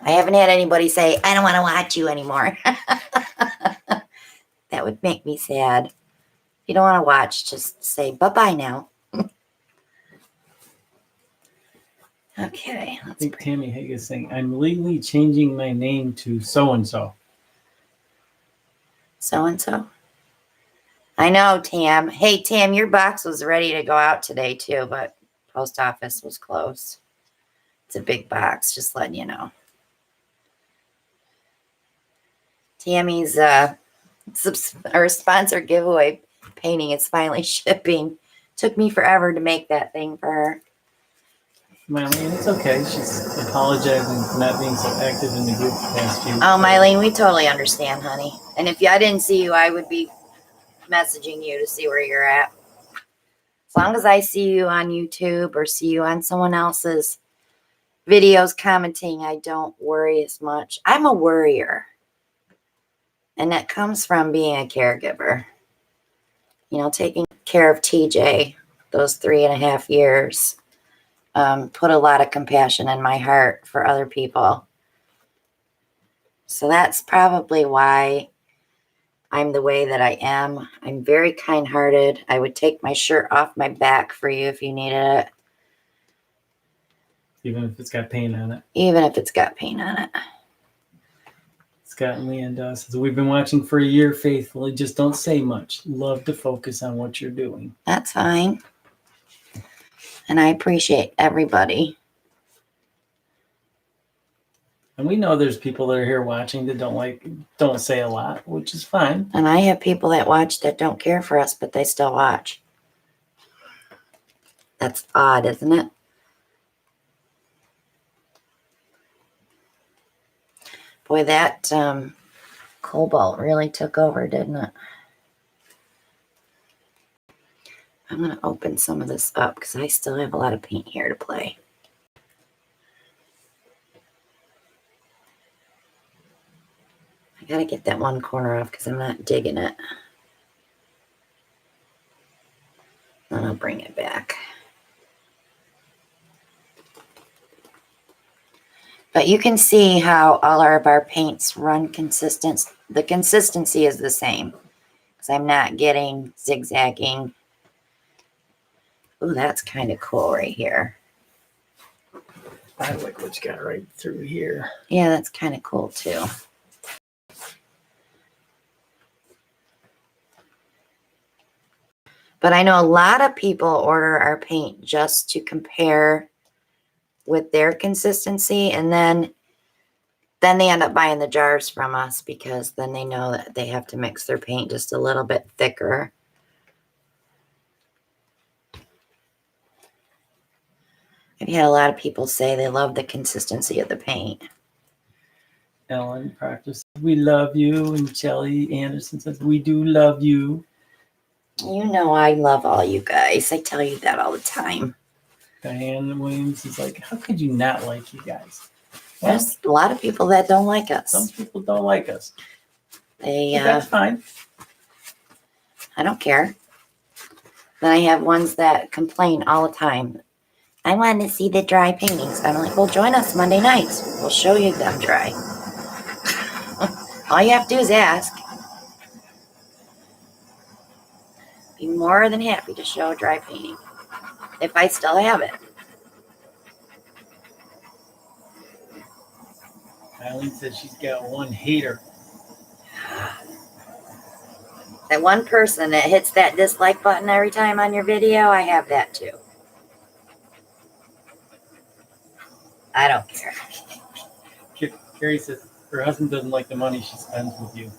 I haven't had anybody say, I don't want to watch you anymore. That would make me sad. If you don't want to watch, just say bye-bye now. Okay.
I think Tammy Haig is saying, I'm legally changing my name to so-and-so.
So-and-so? I know, Tam. Hey, Tam, your box was ready to go out today, too, but post office was closed. It's a big box, just letting you know. Tammy's our sponsor giveaway painting is finally shipping. Took me forever to make that thing for her.
Mylene, it's okay. She's apologizing for not being so active in the group the past few.
Oh, Mylene, we totally understand, honey. And if I didn't see you, I would be messaging you to see where you're at. As long as I see you on YouTube or see you on someone else's videos commenting, I don't worry as much. I'm a worrier. And that comes from being a caregiver. Taking care of TJ those 3.5 years. Put a lot of compassion in my heart for other people. So that's probably why I'm the way that I am. I'm very kind-hearted. I would take my shirt off my back for you if you needed it.
Even if it's got paint on it.
Even if it's got paint on it.
Scott and Leanne says, we've been watching for a year faithfully. Just don't say much. Love to focus on what you're doing.
That's fine. And I appreciate everybody.
And we know there's people that are here watching that don't say a lot, which is fine.
And I have people that watch that don't care for us, but they still watch. That's odd, isn't it? Boy, that cobalt really took over, didn't it? I'm going to open some of this up because I still have a lot of paint here to play. I got to get that one corner off because I'm not digging it. Then I'll bring it back. But you can see how all of our paints run consistent. The consistency is the same because I'm not getting zigzagging. Oh, that's kind of cool right here.
I like what you got right through here.
Yeah, that's kind of cool too. But I know a lot of people order our paint just to compare with their consistency, and then they end up buying the jars from us because then they know that they have to mix their paint just a little bit thicker. I've had a lot of people say they love the consistency of the paint.
Ellen Proctor says, we love you. And Shelly Anderson says, we do love you.
You know I love all you guys. I tell you that all the time.
Diane Williams is like, how could you not like you guys? Well,
there's a lot of people that don't like us.
Some people don't like us. But
That's
fine.
I don't care. Then I have ones that complain all the time. I want to see the dry paintings. I'm like, well, join us Monday nights. We'll show you them dry. All you have to do is ask. Be more than happy to show a dry painting if I still have it.
Eileen says she's got one hater.
That one person that hits that dislike button every time on your video, I have that too. I don't care.
Carrie says her husband doesn't like the money she spends with you.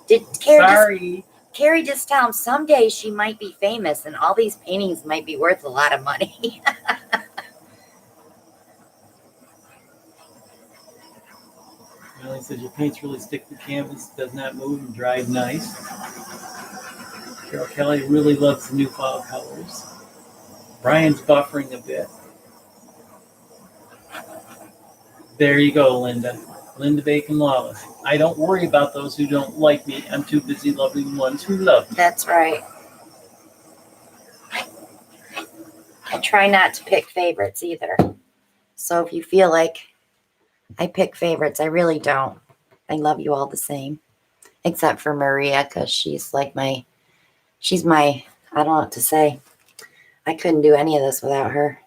Did
Sorry.
Carrie just tell him someday she might be famous and all these paintings might be worth a lot of money.
Melanie says your paints really stick to canvas, does not move and dries nice. Carol Kelly really loves the new fall colors. Brian's buffering a bit. There you go, Linda. Linda Bacon Lawless. I don't worry about those who don't like me. I'm too busy loving the ones who love me.
That's right. I try not to pick favorites either. So if you feel like I pick favorites, I really don't. I love you all the same. Except for Maria, because she's like I don't know what to say. I couldn't do any of this without her.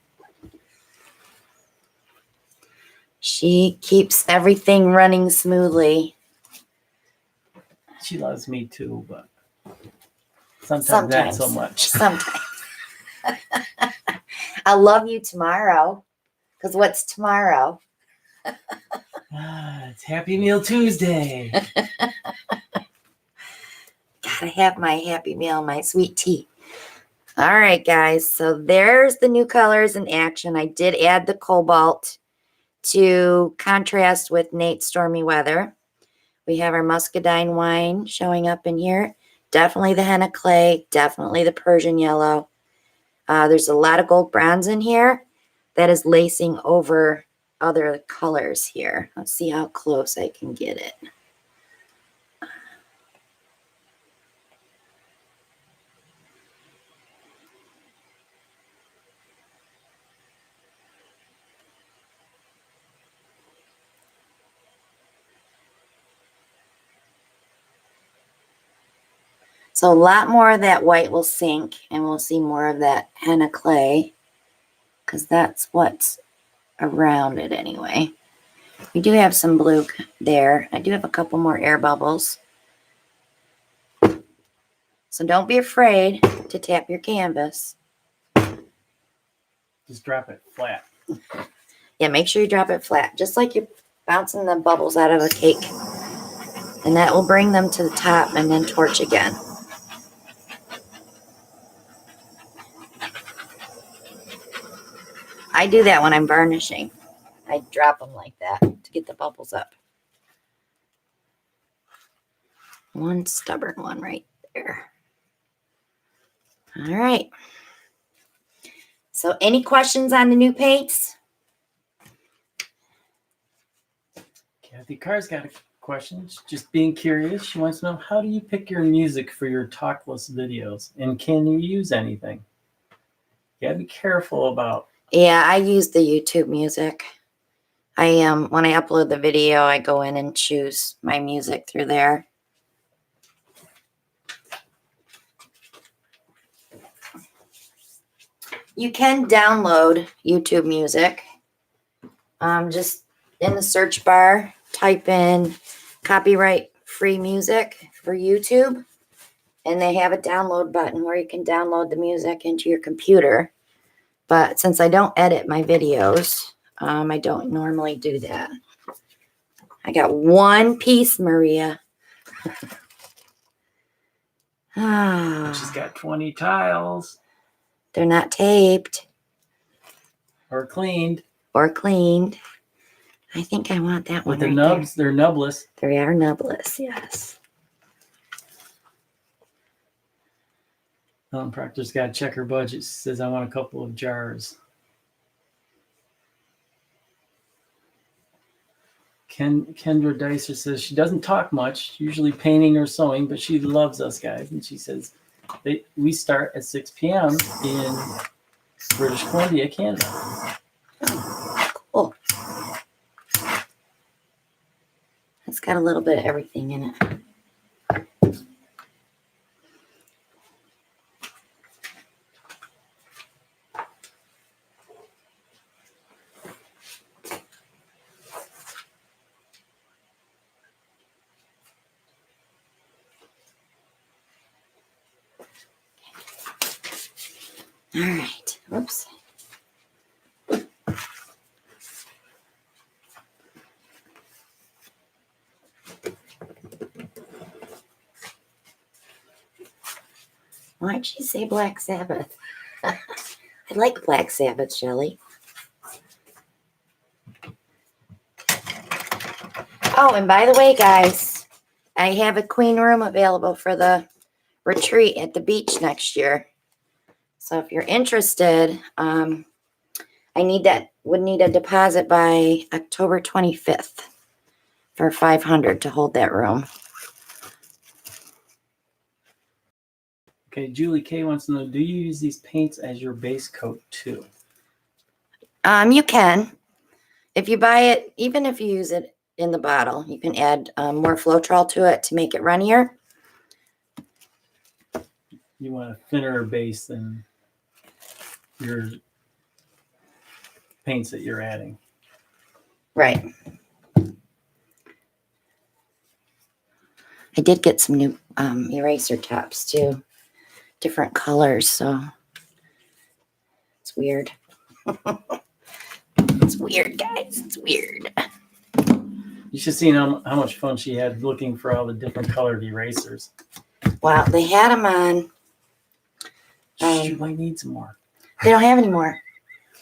She keeps everything running smoothly.
She loves me too, but sometimes not so much.
Sometimes. I'll love you tomorrow. Because what's tomorrow?
It's Happy Meal Tuesday.
Gotta have my Happy Meal, my sweet tea. All right, guys. So there's the new colors in action. I did add the cobalt to contrast with Nate's stormy weather. We have our muscadine wine showing up in here. Definitely the henna clay. Definitely the Persian yellow. There's a lot of gold bronze in here that is lacing over other colors here. Let's see how close I can get it. So a lot more of that white will sink, and we'll see more of that henna clay because that's what's around it anyway. We do have some blue there. I do have a couple more air bubbles. So don't be afraid to tap your canvas.
Just drop it flat.
Yeah, make sure you drop it flat, just like you're bouncing the bubbles out of a cake. And that will bring them to the top and then torch again. I do that when I'm varnishing. I drop them like that to get the bubbles up. One stubborn one right there. All right. So any questions on the new paints?
Kathy Carr's got a question. She's just being curious. She wants to know, how do you pick your music for your talkless videos? And can you use anything? You gotta be careful about.
Yeah, I use the YouTube music. When I upload the video, I go in and choose my music through there. You can download YouTube music. Just in the search bar, type in copyright free music for YouTube, and they have a download button where you can download the music into your computer. But since I don't edit my videos, I don't normally do that. I got one piece, Maria.
She's got 20 tiles.
They're not taped.
Or cleaned.
Or cleaned. I think I want that one.
With the
right
nubs,
there.
they're nubless.
They are nubless, yes.
Proctor's got to check her budget. She says, I want a couple of jars. Kendra Dicer says she doesn't talk much, usually painting or sewing, but she loves us guys. And she says, we start at 6 p.m. in British Columbia, Canada.
Cool. It's got a little bit of everything in it. All right. Oops. Why'd she say Black Sabbath? I like Black Sabbath, Shelley. Oh, and by the way, guys, I have a queen room available for the retreat at the beach next year. So if you're interested, would need a deposit by October 25th for $500 to hold that room.
Okay, Julie K wants to know, do you use these paints as your base coat too?
You can. If you buy it, even if you use it in the bottle, you can add more Floetrol to it to make it runnier.
You want a thinner base than your paints that you're adding.
Right. I did get some new eraser tops too. Different colors, so it's weird. It's weird, guys. It's weird.
You should see how much fun she had looking for all the different colored erasers.
Wow, they had them on.
She might need some more.
They don't have any more.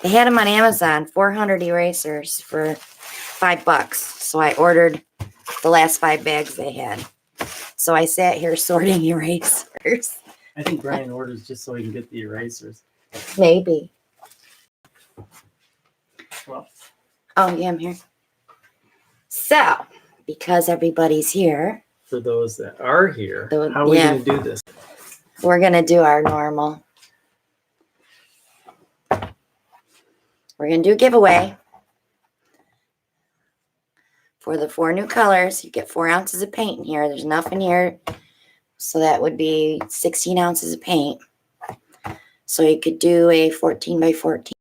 They had them on Amazon, 400 erasers for $5. So I ordered the last 5 bags they had. So I sat here sorting erasers.
I think Brian orders just so he can get the erasers.
Maybe.
Well,
oh, yeah, I'm here. So, because everybody's here.
For those that are here, how are we going to do this?
We're going to do our normal. We're going to do a giveaway. For the 4 new colors, you get 4 ounces of paint in here. There's enough in here. So that would be 16 ounces of paint. So you could do a 14 by 14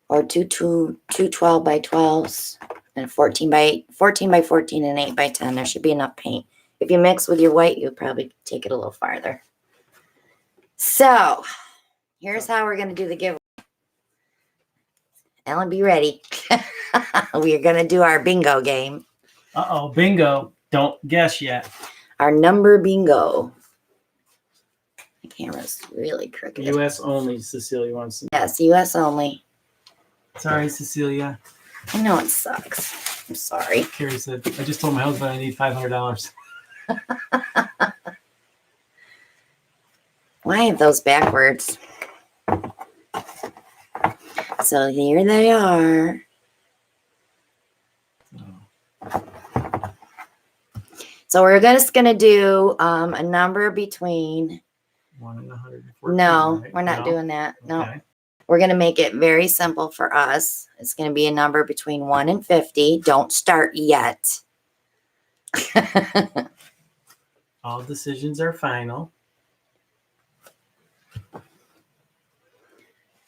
or two 12 by 12s and 14 by 14 and 8 by 10. There should be enough paint. If you mix with your white, you'll probably take it a little farther. So here's how we're going to do the giveaway. Ellen, be ready. We are going to do our bingo game.
Uh-oh, bingo. Don't guess yet.
Our number bingo. The camera's really crooked.
U.S. only, Cecilia wants to.
Yes, U.S. only.
Sorry, Cecilia.
I know it sucks. I'm sorry.
Carrie said, I just told my husband I need $500.
Why have those backwards? So here they are. So we're just going to do a number between.
1 and 114.
No,
Right?
we're not doing that. No.
Okay.
We're going to make it very simple for us. It's going to be a number between 1 and 50. Don't start yet.
All decisions are final.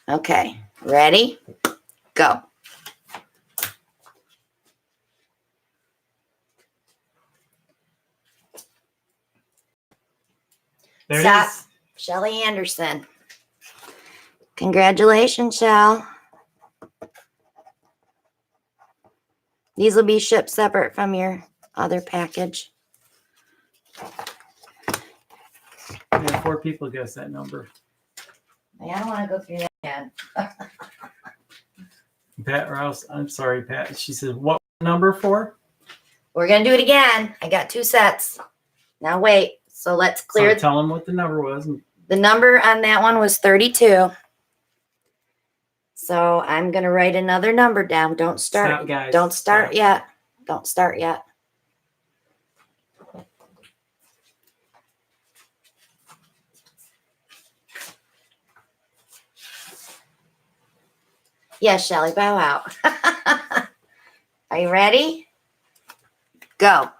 Okay, ready? Go.
There
Stop.
it is.
Shelly Anderson. Congratulations, Shell. These will be shipped separate from your other package.
Yeah, 4 people guessed that number.
I don't want to go through that again.
Pat Rouse, I'm sorry, Pat. She said, what number 4?
We're going to do it again. I got 2 sets. Now wait. So let's clear.
So tell them what the number was.
The number on that one was 32. So I'm going to write another number down. Don't start.
Stop, guys.
Don't start
Stop.
yet. Don't start yet. Yes, Shelly, bow out. Are you ready? Go.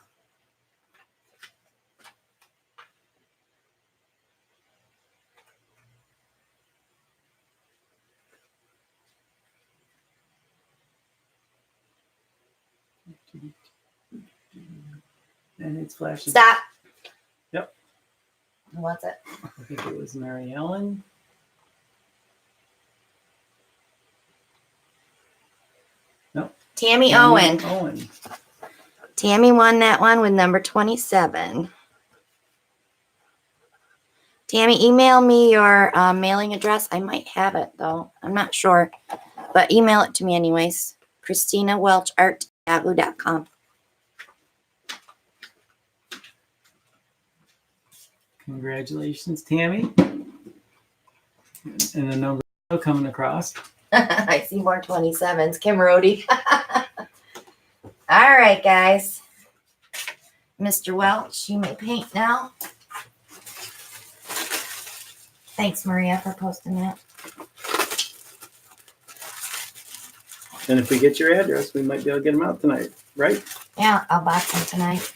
And it's flashing.
Stop.
Yep.
What's it?
I think it was Mary Ellen. Nope.
Tammy Owen.
Owen.
Tammy won that one with number 27. Tammy, email me your mailing address. I might have it, though. I'm not sure. But email it to me anyways. Christina Welch Art, yahoo.com.
Congratulations, Tammy. And the number coming across.
I see more 27s. Kim Rody. All right, guys. Mr. Welch, you may paint now. Thanks, Maria, for posting that.
And if we get your address, we might be able to get them out tonight, right?
Yeah, I'll box them tonight.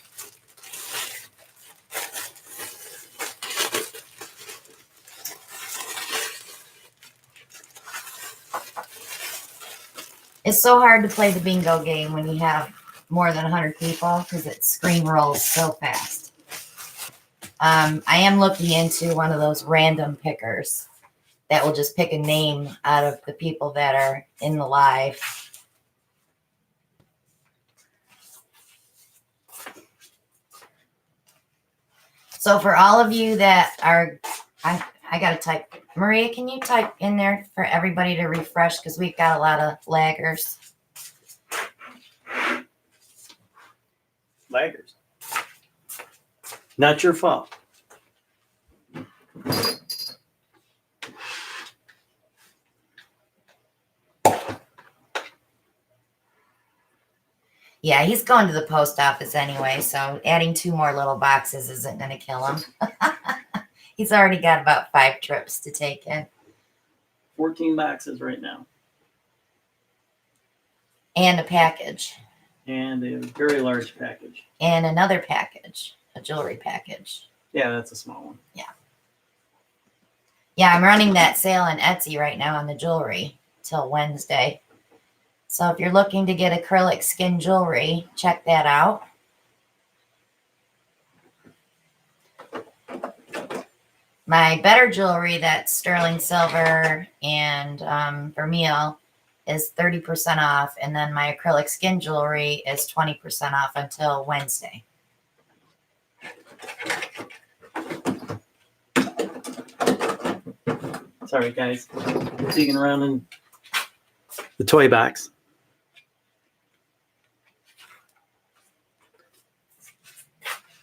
It's so hard to play the bingo game when you have more than 100 people because it screen rolls so fast. I am looking into one of those random pickers that will just pick a name out of the people that are in the live. So for all of you that are, I got to type. Maria, can you type in there for everybody to refresh because we've got a lot of laggers.
Laggers. Not your fault.
Yeah, he's going to the post office anyway, so adding 2 more little boxes isn't going to kill him. He's already got about 5 trips to take in.
14 boxes right now.
And a package.
And a very large package.
And another package. A jewelry package.
Yeah, that's a small one.
Yeah. Yeah, I'm running that sale on Etsy right now on the jewelry till Wednesday. So if you're looking to get acrylic skin jewelry, check that out. My better jewelry, that's sterling silver and vermeil, is 30% off. And then my acrylic skin jewelry is 20% off until Wednesday.
Sorry, guys. Digging around in the toy box.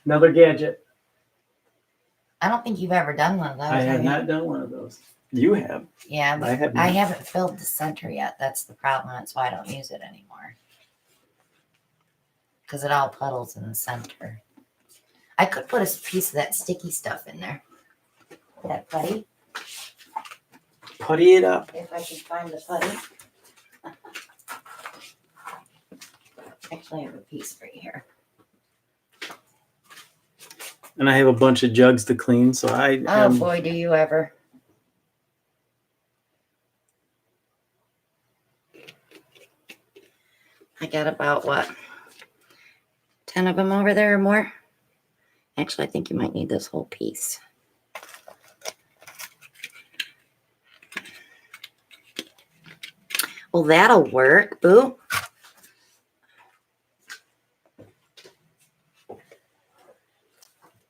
Another gadget.
I don't think you've ever done one of those.
I have
you?
not done one of those. You have.
Yeah, but
I have
I
not.
haven't filled the center yet. That's the problem. That's why I don't use it anymore. Because it all puddles in the center. I could put a piece of that sticky stuff in there. That putty.
Putty it up.
If I can find the putty. Actually, I have a piece right here.
And I have a bunch of jugs to clean, so
Oh boy, do you ever. I got about, what, 10 of them over there or more? Actually, I think you might need this whole piece. Well, that'll work, boo.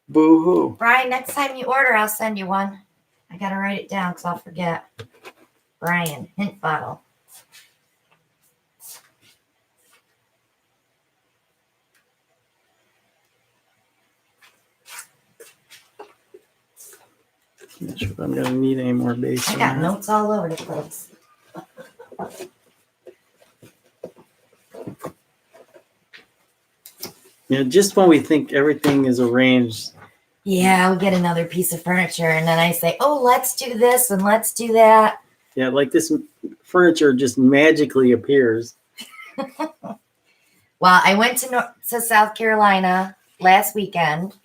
Boo-hoo.
Brian, next time you order, I'll send you one. I gotta write it down because I'll forget. Brian, hint bottle.
Not sure if I'm gonna need any more base.
I
or
got
not.
notes all over the place.
You know, just when we think everything is arranged,
Yeah, we get another piece of furniture, and then I say, "Oh, let's do this and let's do that."
yeah, like this furniture just magically appears.
Well, I went to South Carolina last weekend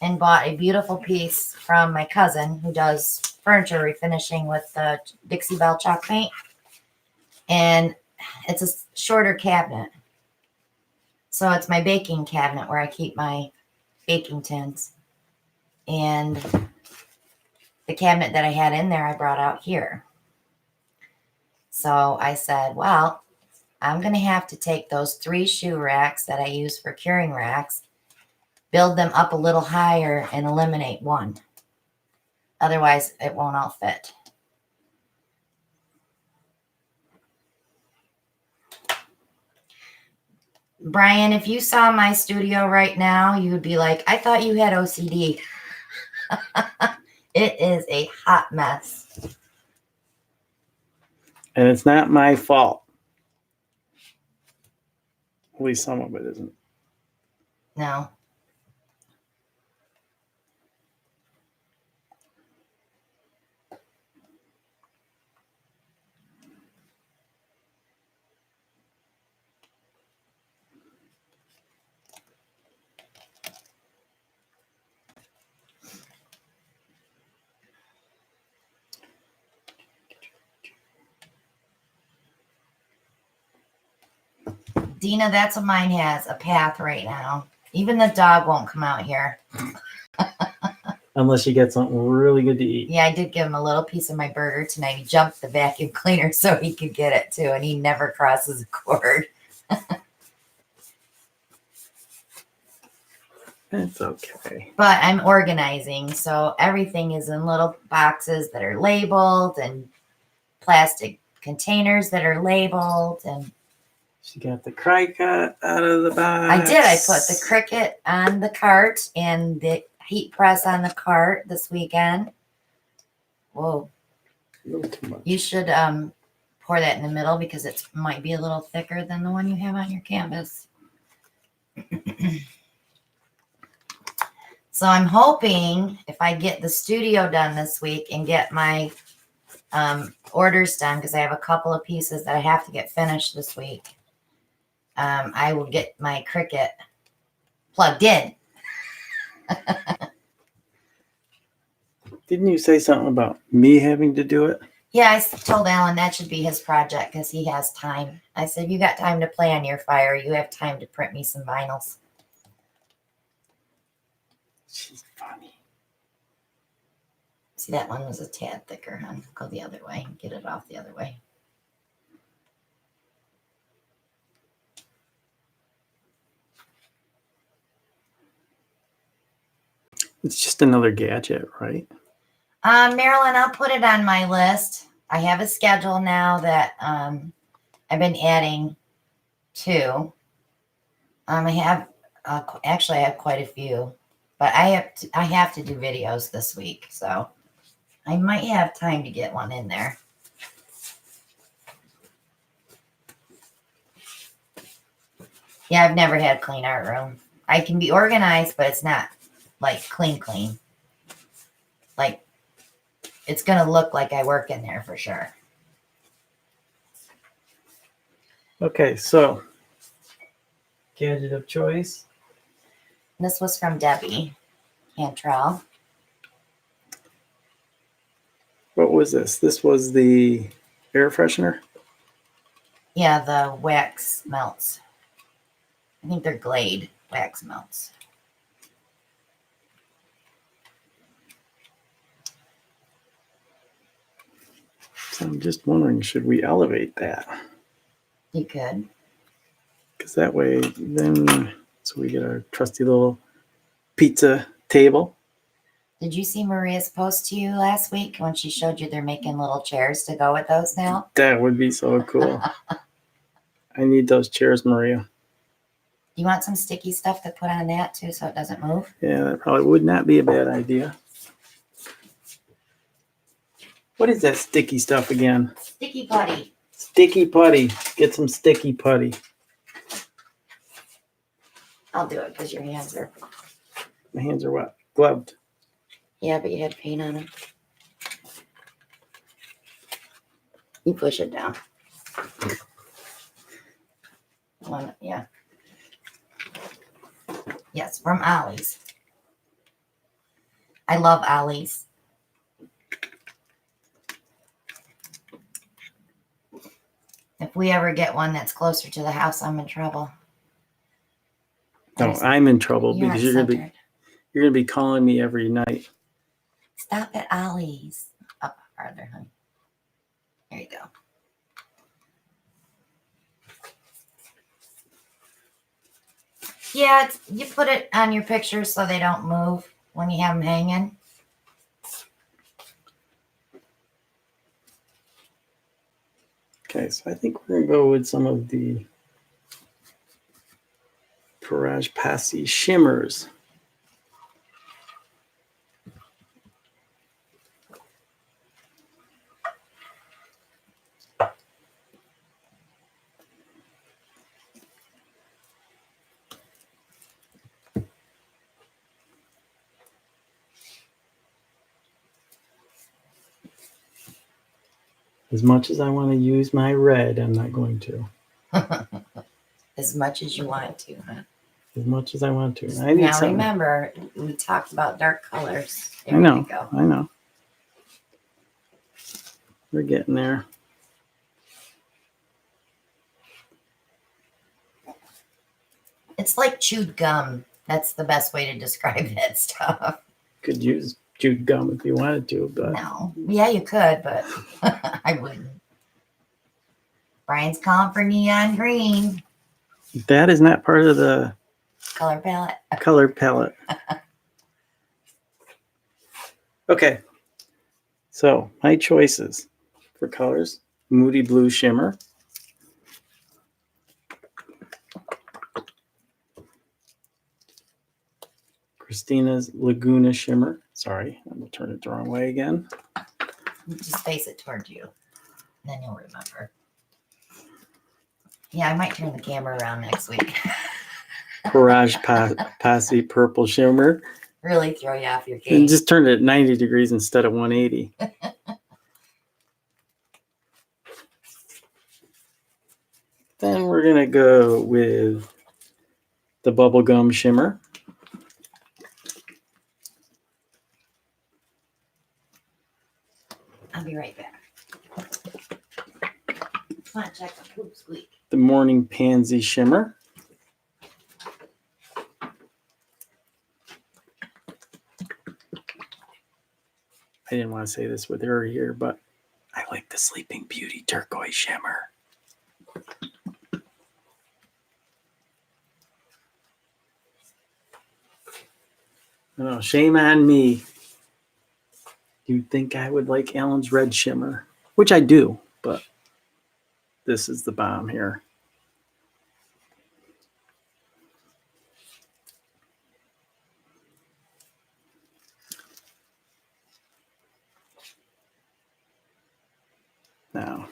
and bought a beautiful piece from my cousin who does furniture refinishing with the Dixie Belle chalk paint, and it's a shorter cabinet. So it's my baking cabinet where I keep my baking tins. And the cabinet that I had in there, I brought out here. So I said, well, I'm going to have to take those 3 shoe racks that I use for curing racks, build them up a little higher, and eliminate one. Otherwise, it won't all fit. Brian, if you saw my studio right now, you would be like, I thought you had OCD. It is a hot mess.
And it's not my fault. At least some of it isn't.
No. Dina, that's what mine has, a path right now. Even the dog won't come out here.
Unless you get something really good to eat.
Yeah, I did give him a little piece of my burger tonight. He jumped the vacuum cleaner so he could get it too, and he never crosses a cord.
It's okay.
But I'm organizing, so everything is in little boxes that are labeled and plastic containers that are labeled. And
She got the Cricut out of the box.
I did. I put the Cricut on the cart and the heat press on the cart this weekend. Whoa.
A little too much.
You should pour that in the middle because it might be a little thicker than the one you have on your canvas. So I'm hoping if I get the studio done this week and get my orders done, because I have a couple of pieces that I have to get finished this week, I will get my Cricut plugged in.
Didn't you say something about me having to do it?
Yeah, I told Alan that should be his project because he has time. I said, you got time to play on your fire. You have time to print me some vinyls.
She's funny.
See, that one was a tad thicker, huh? Go the other way. Get it off the other way.
It's just another gadget, right?
Marilyn, I'll put it on my list. I have a schedule now that I've been adding to. I have actually I have quite a few. But I have to do videos this week, so I might have time to get one in there. Yeah, I've never had a clean art room. I can be organized, but it's not like clean. Like, it's going to look like I work in there for sure.
Okay, so gadget of choice.
This was from Debbie Cantrell.
What was this? This was the air freshener.
Yeah, the wax melts. I think they're Glade wax melts.
So I'm just wondering, should we elevate that?
You could.
Because that way, then, so we get our trusty little pizza table.
Did you see Maria's post to you last week when she showed you they're making little chairs to go with those now?
That would be so cool. I need those chairs, Maria.
You want some sticky stuff to put on that too so it doesn't move?
Yeah, that probably would not be a bad idea. What is that sticky stuff again?
Sticky putty.
Sticky putty. Get some sticky putty.
I'll do it because your hands are...
My hands are wet. Gloved.
Yeah, but you had paint on them. You push it down. Yeah. Yes, from Ollie's. I love Ollie's. If we ever get one that's closer to the house, I'm in trouble.
No, I'm in trouble
You're
because
not
you're gonna be calling me every night.
Stop at Ollie's. Up farther, honey. There you go. Yeah, you put it on your pictures so they don't move when you have them hanging.
Okay, so I think we're gonna go with some of the Courage Passy shimmers. As much as I want to use my red, I'm not going to.
As much as you want to, huh?
As much as I want to.
Now remember, we talked about dark colors. There
I know.
you go.
I know. We're getting there.
It's like chewed gum. That's the best way to describe that stuff.
Could use chewed gum if you wanted to, but
No. Yeah, you could, but I wouldn't. Brian's calling for neon green.
that is not part of the
Color palette.
color palette. Okay. So my choices for colors: Moody Blue Shimmer, Christina's Laguna Shimmer. Sorry, I'm gonna turn it the wrong way again.
Just face it towards you. Then you'll remember. Yeah, I might turn the camera around next week.
Courage Passy Purple Shimmer.
Really throw you off your
And
game.
just turn it at 90 degrees instead of 180. Then we're going to go with the Bubblegum Shimmer.
I'll be right back. Come on, check the poop squeak.
The Morning Pansy Shimmer. I didn't want to say this with her here, but I like the Sleeping Beauty Turquoise Shimmer. No, shame on me. You'd think I would like Allen's Red Shimmer, which I do, but this is the bomb here. Now,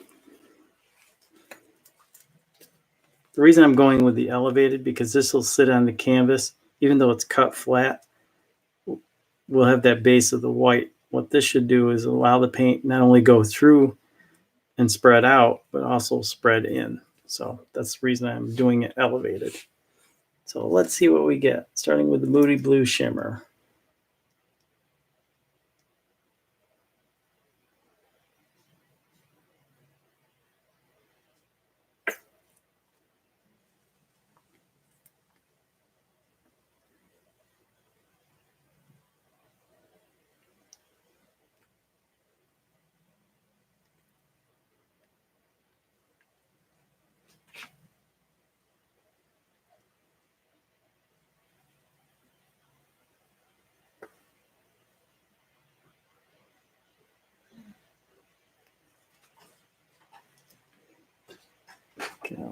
the reason I'm going with the elevated, because this will sit on the canvas, even though it's cut flat, we'll have that base of the white. What this should do is allow the paint not only go through and spread out, but also spread in. So that's the reason I'm doing it elevated. So let's see what we get, starting with the Moody Blue Shimmer.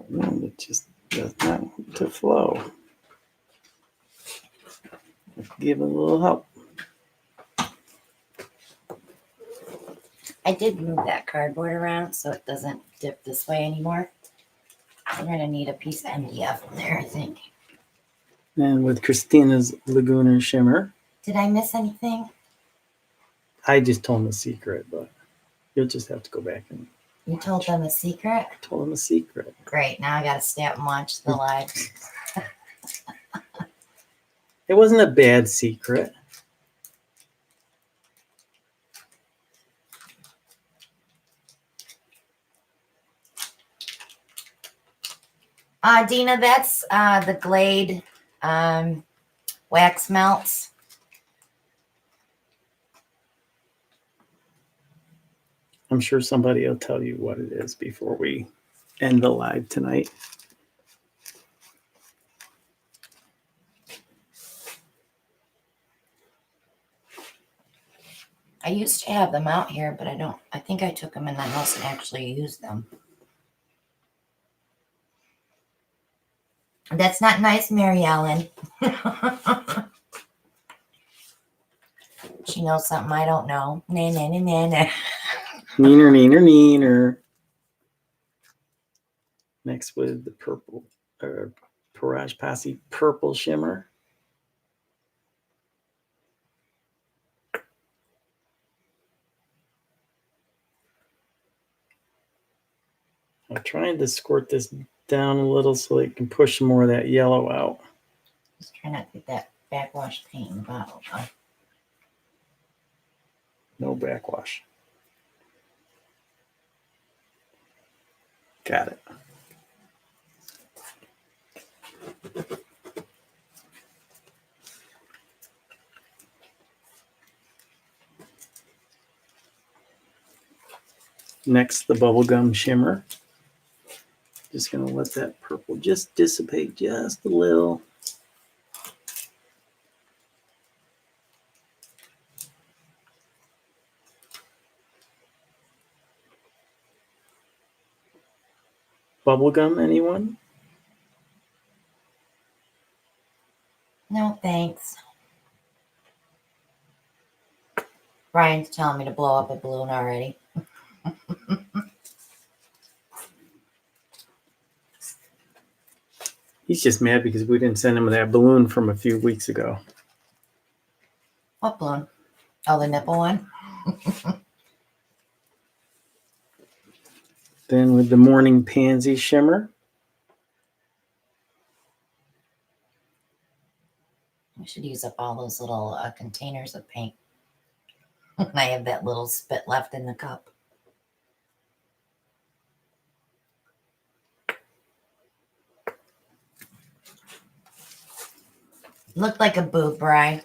Wind, it just does not want to flow. Give it a little help.
I did move that cardboard around so it doesn't dip this way anymore. I'm gonna need a piece of MDF in there, I think.
And with Christina's Laguna Shimmer,
Did I miss anything?
I just told him a secret, but you'll just have to go back and
You told them a secret?
told him a secret.
Great, now I gotta stay up and watch the live.
It wasn't a bad secret.
Dina, that's the Glade wax melts.
I'm sure somebody will tell you what it is before we end the live tonight.
I used to have them out here, but I think I took them in the house and actually used them. That's not nice, Mary Ellen. She knows something I don't know. Nah, nah, nah, nah, nah.
Neener, neener, neener. Next with the purple, Parage Posse Purple Shimmer. I'm trying to squirt this down a little so it can push some more of that yellow out.
Just try not to get that backwash paint in the bottle.
No backwash. Got it. Next, the bubblegum shimmer. Just gonna let that purple just dissipate just a little. Bubblegum, anyone?
No, thanks. Brian's telling me to blow up a balloon already.
He's just mad because we didn't send him that balloon from a few weeks ago.
What balloon? Oh, the nipple one?
Then with the Morning Pansy shimmer.
We should use up all those little containers of paint. I have that little spit left in the cup. Looked like a boob, Bri.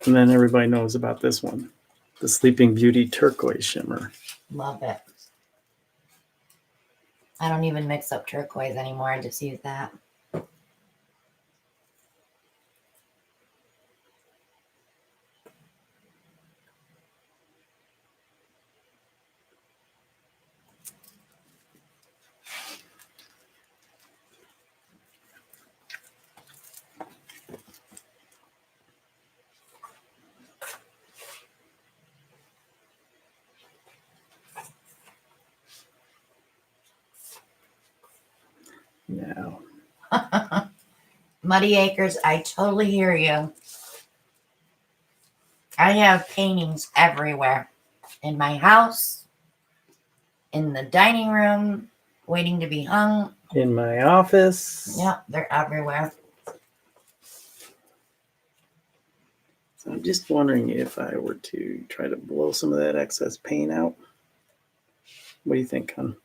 And then everybody knows about this one, the Sleeping Beauty Turquoise Shimmer.
Love it. I don't even mix up turquoise anymore. I just use that.
No.
Muddy Acres, I totally hear you. I have paintings everywhere. In my house, in the dining room, waiting to be hung.
In my office.
Yep, they're everywhere.
So I'm just wondering if I were to try to blow some of that excess paint out. What do you think, hon?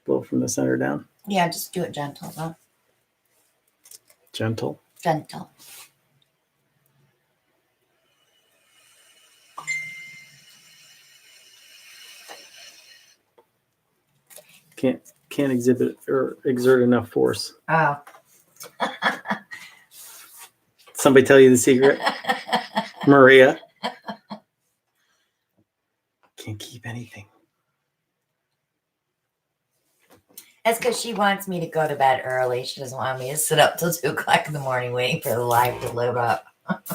Blow from the center down?
Yeah, just do it gentle, though.
Gentle.
Gentle.
Can't exhibit or exert enough force.
Oh.
Somebody tell you the secret? Maria. Can't keep anything.
That's because she wants me to go to bed early. She doesn't want me to sit up till 2 o'clock in the morning waiting for the live to load up.
I'm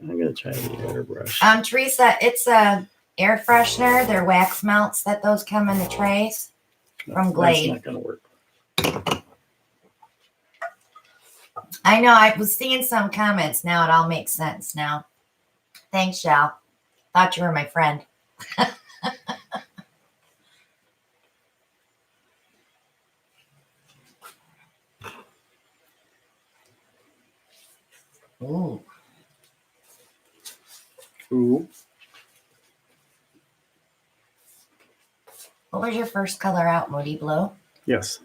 going to try the airbrush.
Teresa, it's a air freshener. They're wax melts that those come in the trays from Glade.
That's not going to work.
I know. I was seeing some comments. Now it all makes sense now. Thanks, Shal. Thought you were my friend. Ooh.
Ooh.
What was your first color out? Moody Blue?
Yes.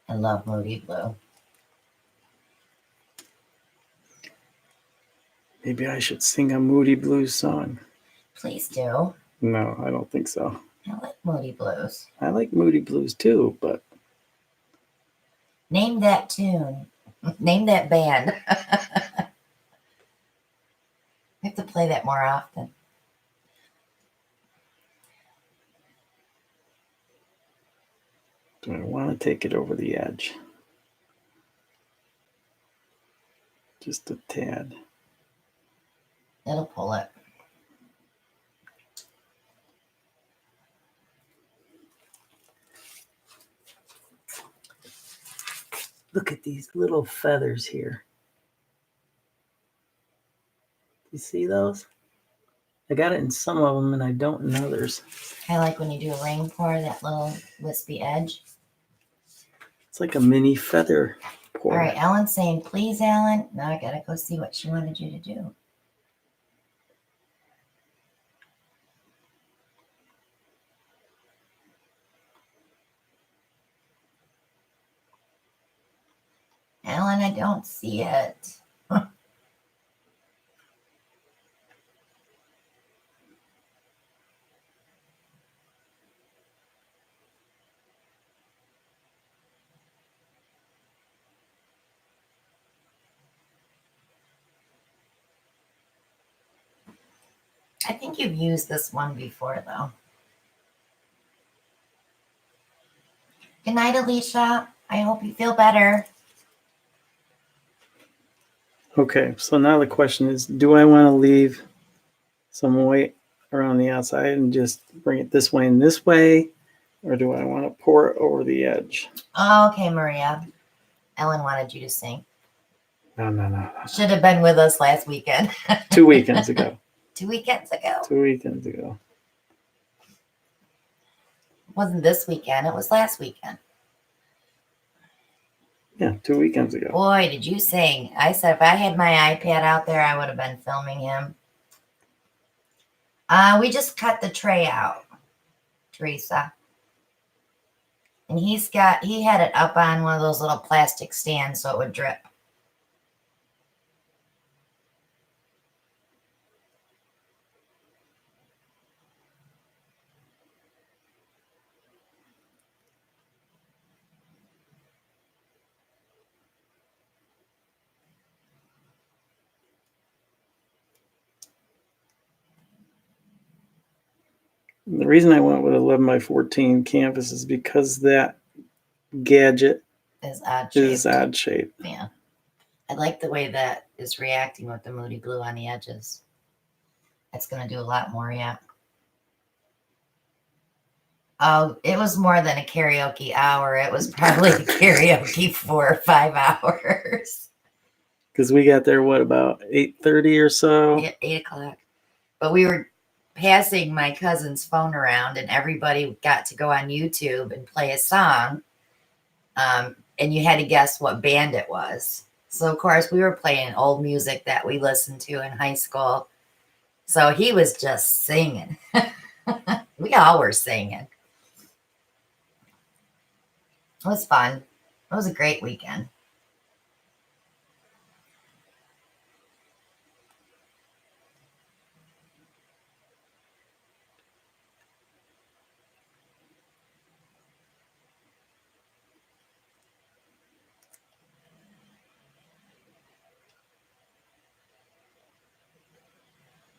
I love Moody Blue.
Maybe I should sing a Moody Blues song.
Please do.
No, I don't think so.
I like Moody Blues.
I like Moody Blues too, but
Name that tune. Name that band. I have to play that more often.
do I want to take it over the edge? Just a tad.
It'll pull it.
Look at these little feathers here. You see those? I got it in some of them and I don't in others.
I like when you do a rain pour, that little wispy edge.
It's like a mini feather pour.
All right, Ellen's saying, please, Ellen. Now I gotta go see what she wanted you to do. Ellen, I don't see it. I think you've used this one before, though. Good night, Alicia. I hope you feel better.
Okay, so now the question is, do I want to leave some weight around the outside and just bring it this way and this way? Or do I want to pour it over the edge?
Okay, Maria. Ellen wanted you to sing.
No.
Should have been with us last weekend.
2 weekends ago.
2 weekends ago.
2 weekends ago.
It wasn't this weekend. It was last weekend.
Yeah, 2 weekends ago.
Boy, did you sing. I said if I had my iPad out there, I would have been filming him. We just cut the tray out, Teresa. And he had it up on one of those little plastic stands so it would drip.
The reason I went with 11 by 14 canvas is because that gadget
Is odd
shape.
Yeah. I like the way that is reacting with the Moody Blue on the edges. It's going to do a lot more, yeah. Oh, it was more than a karaoke hour. It was probably karaoke 4 or 5 hours.
Because we got there, what, about 8:30 or so?
Yeah, 8 o'clock. But we were passing my cousin's phone around, and everybody got to go on YouTube and play a song. And you had to guess what band it was. So, of course, we were playing old music that we listened to in high school. So he was just singing. We all were singing. It was fun. It was a great weekend.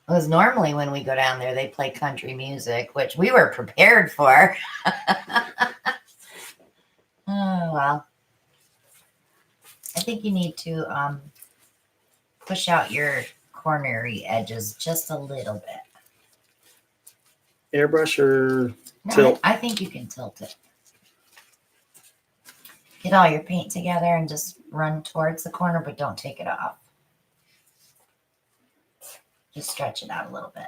Because normally when we go down there, they play country music, which we were prepared for. Oh, well. I think you need to push out your cornery edges just a little bit.
Airbrush or
No,
tilt?
I think you can tilt it. Get all your paint together and just run towards the corner, but don't take it off. Just stretch it out a little bit.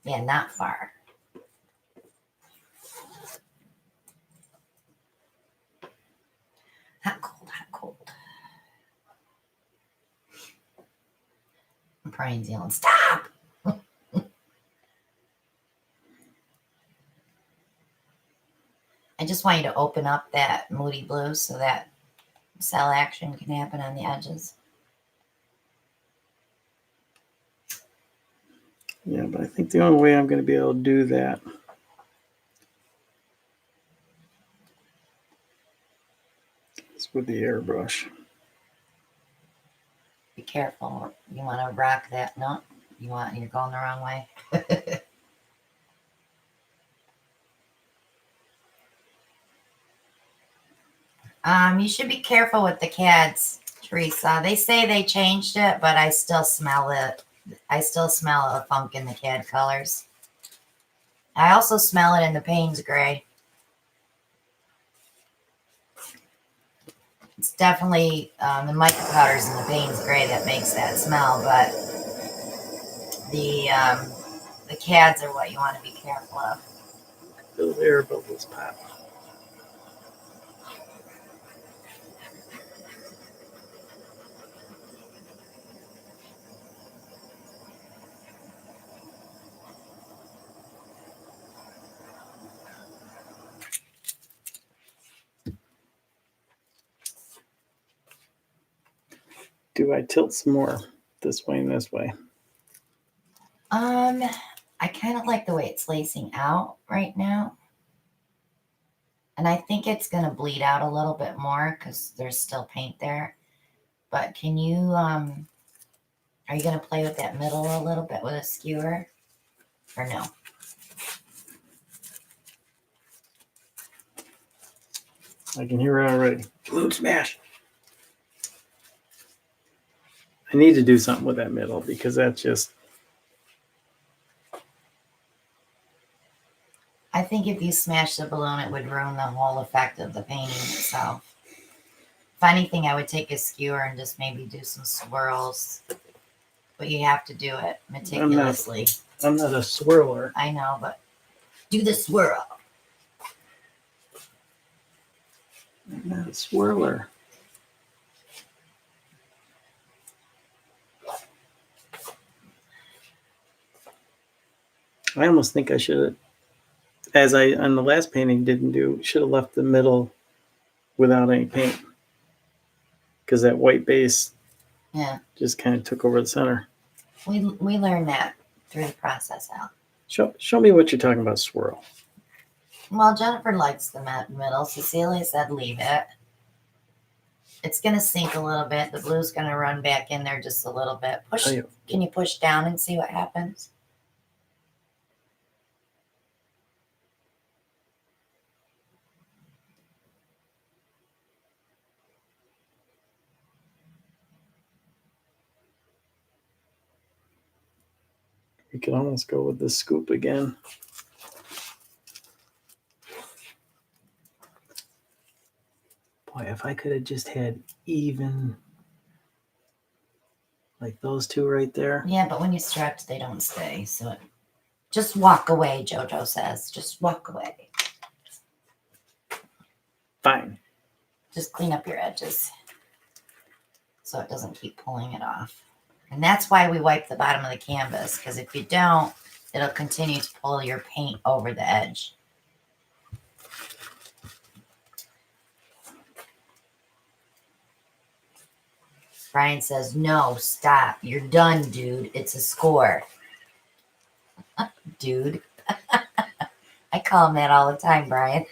Yeah, not far. Hot, cold, hot, cold. Brian's yelling, stop! I just want you to open up that Moody Blue so that cell action can happen on the edges.
Yeah, but I think the only way I'm going to be able to do that is with the airbrush.
Be careful. You want to rock that. No, you're going the wrong way. You should be careful with the CADs, Teresa. They say they changed it, but I still smell it. I still smell a funk in the CAD colors. I also smell it in the Payne's gray. It's definitely the mica powders in the Payne's gray that makes that smell, but the CADs are what you want to be careful of.
Those air bubbles pop. Do I tilt some more this way and this way?
I kind of like the way it's lacing out right now. And I think it's going to bleed out a little bit more because there's still paint there. But can you, are you going to play with that middle a little bit with a skewer? Or no?
I can hear it already. Balloon smash. I need to do something with that middle because that's just...
I think if you smash the balloon, it would ruin the whole effect of the painting itself. If anything, I would take a skewer and just maybe do some swirls. But you have to do it meticulously.
I'm not a swirler.
I know, but do the swirl.
I'm not a swirler. I almost think I should have, as I on the last painting didn't do, should have left the middle without any paint. Because that white base just kind of took over the center.
We learned that through the process, Al.
Show me what you're talking about, swirl.
Well, Jennifer likes the middle. Cecilia said leave it. It's going to sink a little bit. The blue's going to run back in there just a little bit. Can you push down and see what happens?
We could almost go with the scoop again. Boy, if I could have just had even like those two right there.
Yeah, but when you stretch, they don't stay. So just walk away, JoJo says. Just walk away.
Fine.
Just clean up your edges so it doesn't keep pulling it off. And that's why we wipe the bottom of the canvas, because if you don't, it'll continue to pull your paint over the edge. Brian says, no, stop. You're done, dude. It's a score. Dude. I call him that all the time, Brian.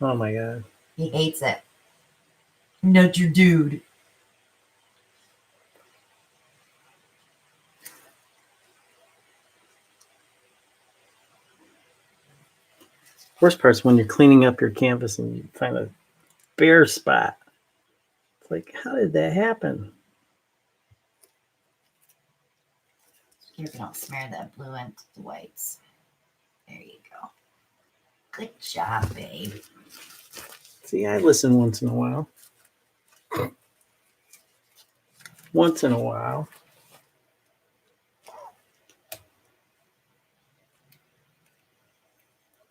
Oh my God.
He hates it. Not your dude.
Worst part is when you're cleaning up your canvas and you find a bare spot. It's like, how did that happen?
You're going to smear that blue into the whites. There you go. Good job, babe.
See, I listen once in a while. Once in a while.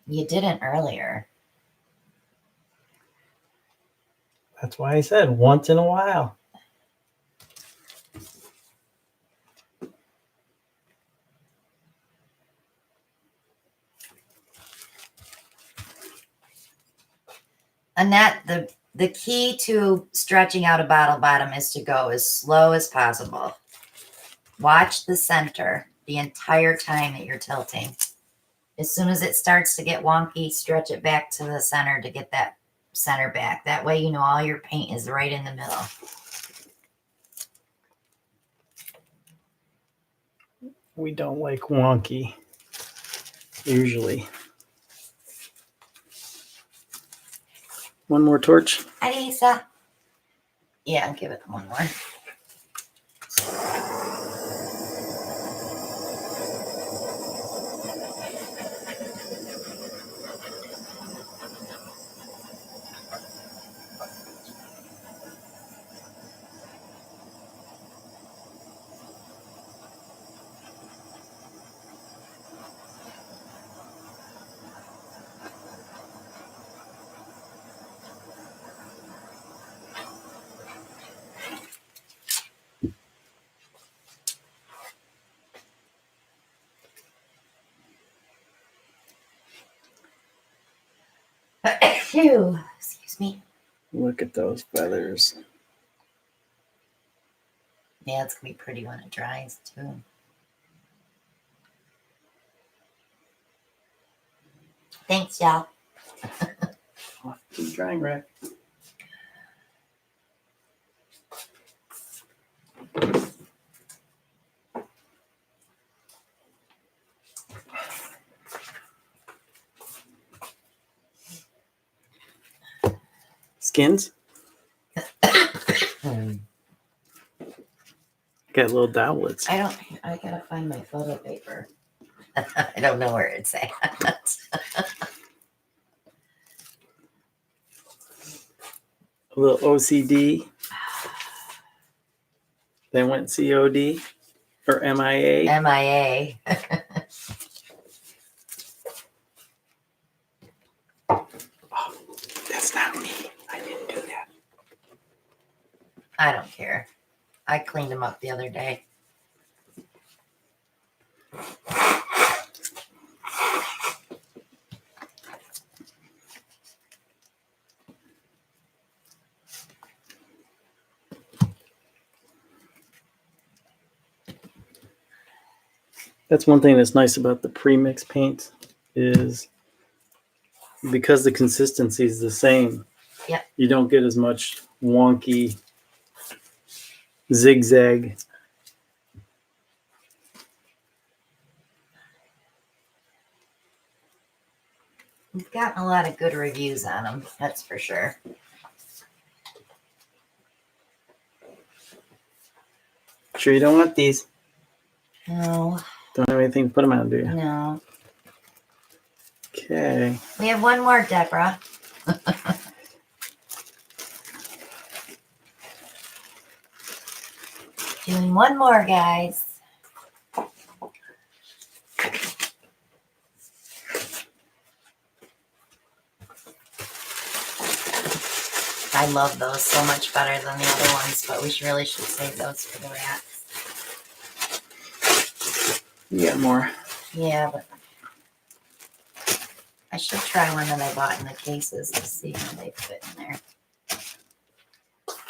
You didn't earlier.
That's why I said once in a while.
Annette, the key to stretching out a bottle bottom is to go as slow as possible. Watch the center the entire time that you're tilting. As soon as it starts to get wonky, stretch it back to the center to get that center back. That way you know all your paint is right in the middle.
We don't like wonky, usually. One more torch.
Hi, Lisa. Yeah, I'll give it one more. Phew. Excuse me.
Look at those feathers.
Yeah, it's going to be pretty when it dries, too. Thanks, y'all.
Off to the drying rack. Skins? Got little dowlets.
I gotta find my photo paper. I don't know where it's at.
A little OCD. Then went COD or MIA.
MIA.
Oh, that's not me. I didn't do that.
I don't care. I cleaned them up the other day.
That's one thing that's nice about the pre-mix paint is because the consistency is the same.
Yep.
You don't get as much wonky zigzag.
We've gotten a lot of good reviews on them, that's for sure.
Sure you don't want these?
No,
Don't have anything to put them on, do you?
No.
Okay.
We have one more, Deborah. Doing one more, guys. I love those so much better than the other ones, but we really should save those for the rats.
You got more.
Yeah, but I should try one that I bought in the cases to see how they fit in there.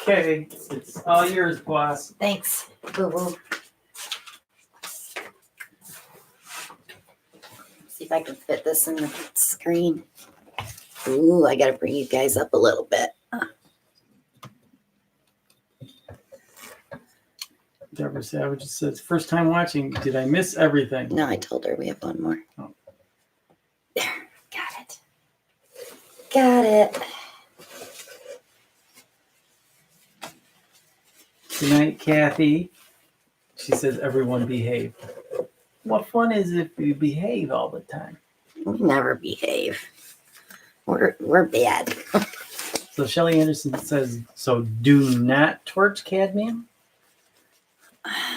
Okay, it's all yours, boss.
Thanks, Boo Boo. See if I can fit this in the screen. Ooh, I gotta bring you guys up a little bit.
Deborah Savage says, first time watching. Did I miss everything?
No, I told her we have one more.
Oh.
There, got it. Got it.
Good night, Kathy. She says, everyone behave. What fun is it if you behave all the time?
We never behave. We're bad.
So Shelly Anderson says, so do not torch cadmium?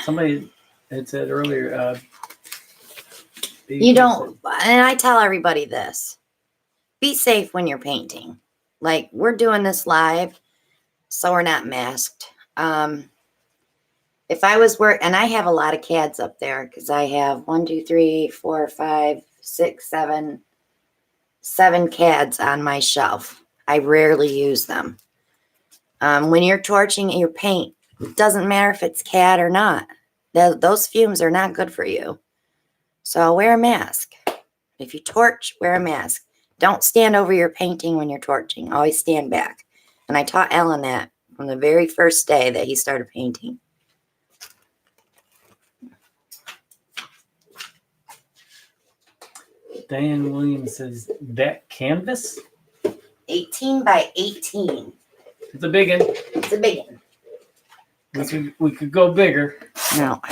Somebody had said earlier,
You don't, and I tell everybody this. Be safe when you're painting. Like, we're doing this live, so we're not masked. If I was and I have a lot of CADs up there because I have 1, 2, 3, 4, 5, 6, 7 CADs on my shelf. I rarely use them. When you're torching your paint, it doesn't matter if it's CAD or not. Those fumes are not good for you. So wear a mask. If you torch, wear a mask. Don't stand over your painting when you're torching. Always stand back. And I taught Ellen that from the very first day that he started painting.
Diane Williams says, that canvas?
18 by 18.
It's a big one.
It's a big one.
We could go bigger.
No.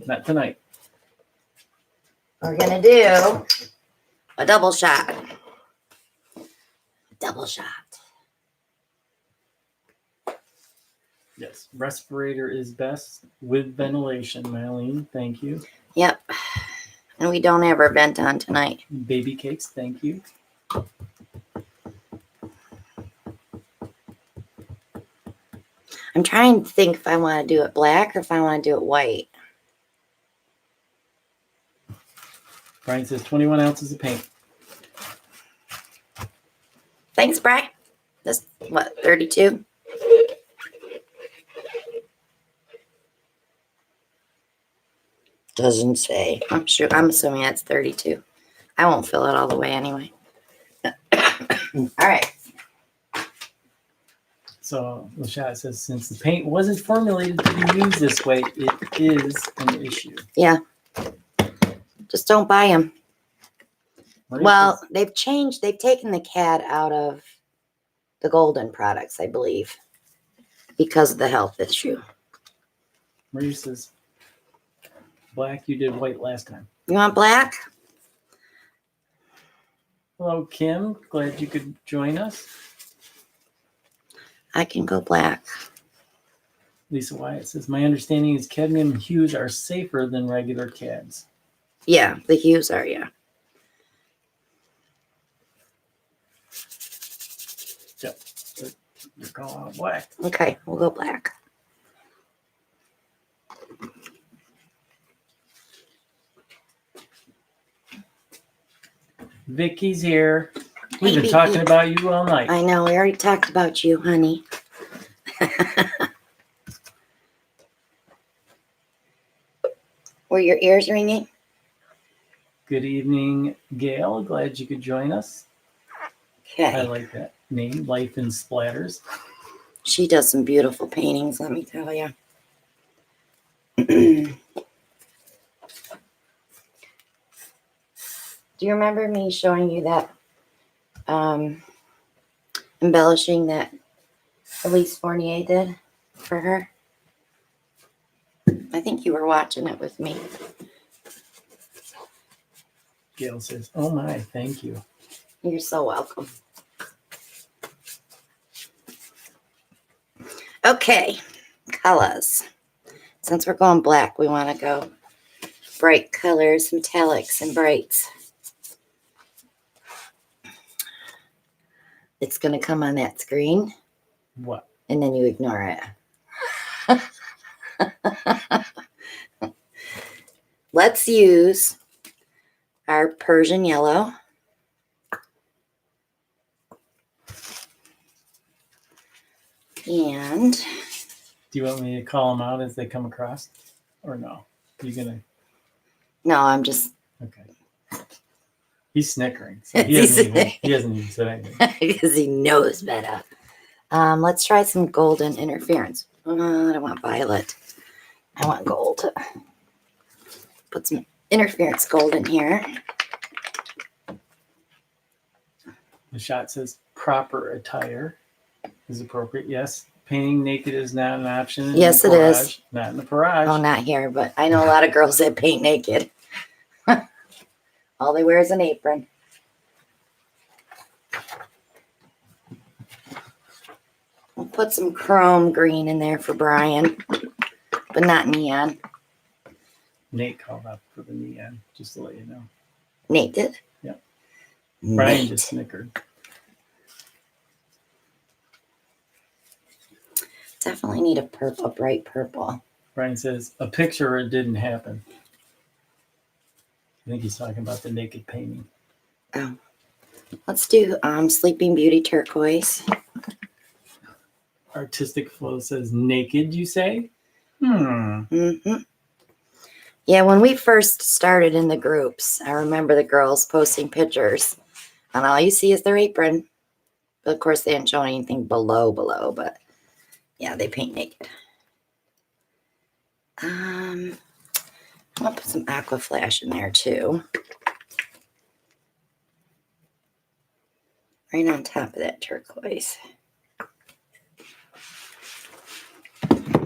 Not tonight.
We're going to do a double shot. Double shot.
Yes. Respirator is best with ventilation, Marlene. Thank you.
Yep. And we don't have our vent on tonight.
Baby cakes. Thank you.
I'm trying to think if I want to do it black or if I want to do it white.
Brian says 21 ounces of paint.
Thanks, Brian. That's what, 32? Doesn't say. I'm sure. I'm assuming that's 32. I won't fill it all the way anyway. All right.
So LaShaw says, since the paint wasn't formulated to be used this way, it is an issue.
Yeah. Just don't buy them.
Maria
Well,
says,
they've changed. They've taken the CAD out of the golden products, I believe, because of the health issue.
Maria says, black, you did white last time.
You want black?
Hello, Kim. Glad you could join us.
I can go black.
Lisa Wyatt says, my understanding is cadmium hues are safer than regular CADs.
Yeah, the hues are, yeah.
Yep. You're calling out black.
Okay, we'll go black.
Vicky's here. We've
Hey,
been talking
Vicky.
about you all night.
I know, we already talked about you, honey. Were your ears ringing?
Good evening, Gail. Glad you could join us. I
Okay.
like that name, Life in Splatters.
She does some beautiful paintings, let me tell you. Do you remember me showing you that embellishing that Elise Fournier did for her? I think you were watching it with me.
Gail says, oh my, thank you.
You're so welcome. Okay, colors. Since we're going black, we want to go bright colors, metallics, and brights. It's going to come on that screen.
What?
And then you ignore it. Let's use our Persian yellow. And
do you want me to call them out as they come across? Or no? You're going to?
No, I'm just.
Okay. He's snickering. So he hasn't even said anything.
Because he knows better. Let's try some golden interference. I don't want violet. I want gold. Put some interference gold in here.
The shot says proper attire is appropriate. Yes. Painting naked is not an option.
Yes, it is.
Not in the garage.
Oh, not here, but I know a lot of girls that paint naked. All they wear is an apron. We'll put some chrome green in there for Brian, but not neon.
Nate called up for the neon, just to let you know.
Nate did?
Yep.
Nate.
Brian just snickered.
Definitely need a purple, bright purple.
Brian says, a picture, it didn't happen. I think he's talking about the naked painting.
Oh. Let's do Sleeping Beauty turquoise.
Artistic Flow says, naked, you say?
Mm-hmm. Yeah, when we first started in the groups, I remember the girls posting pictures, and all you see is their apron. But of course, they didn't show anything below, but yeah, they paint naked. I'm gonna put some aqua flash in there too. Right on top of that turquoise.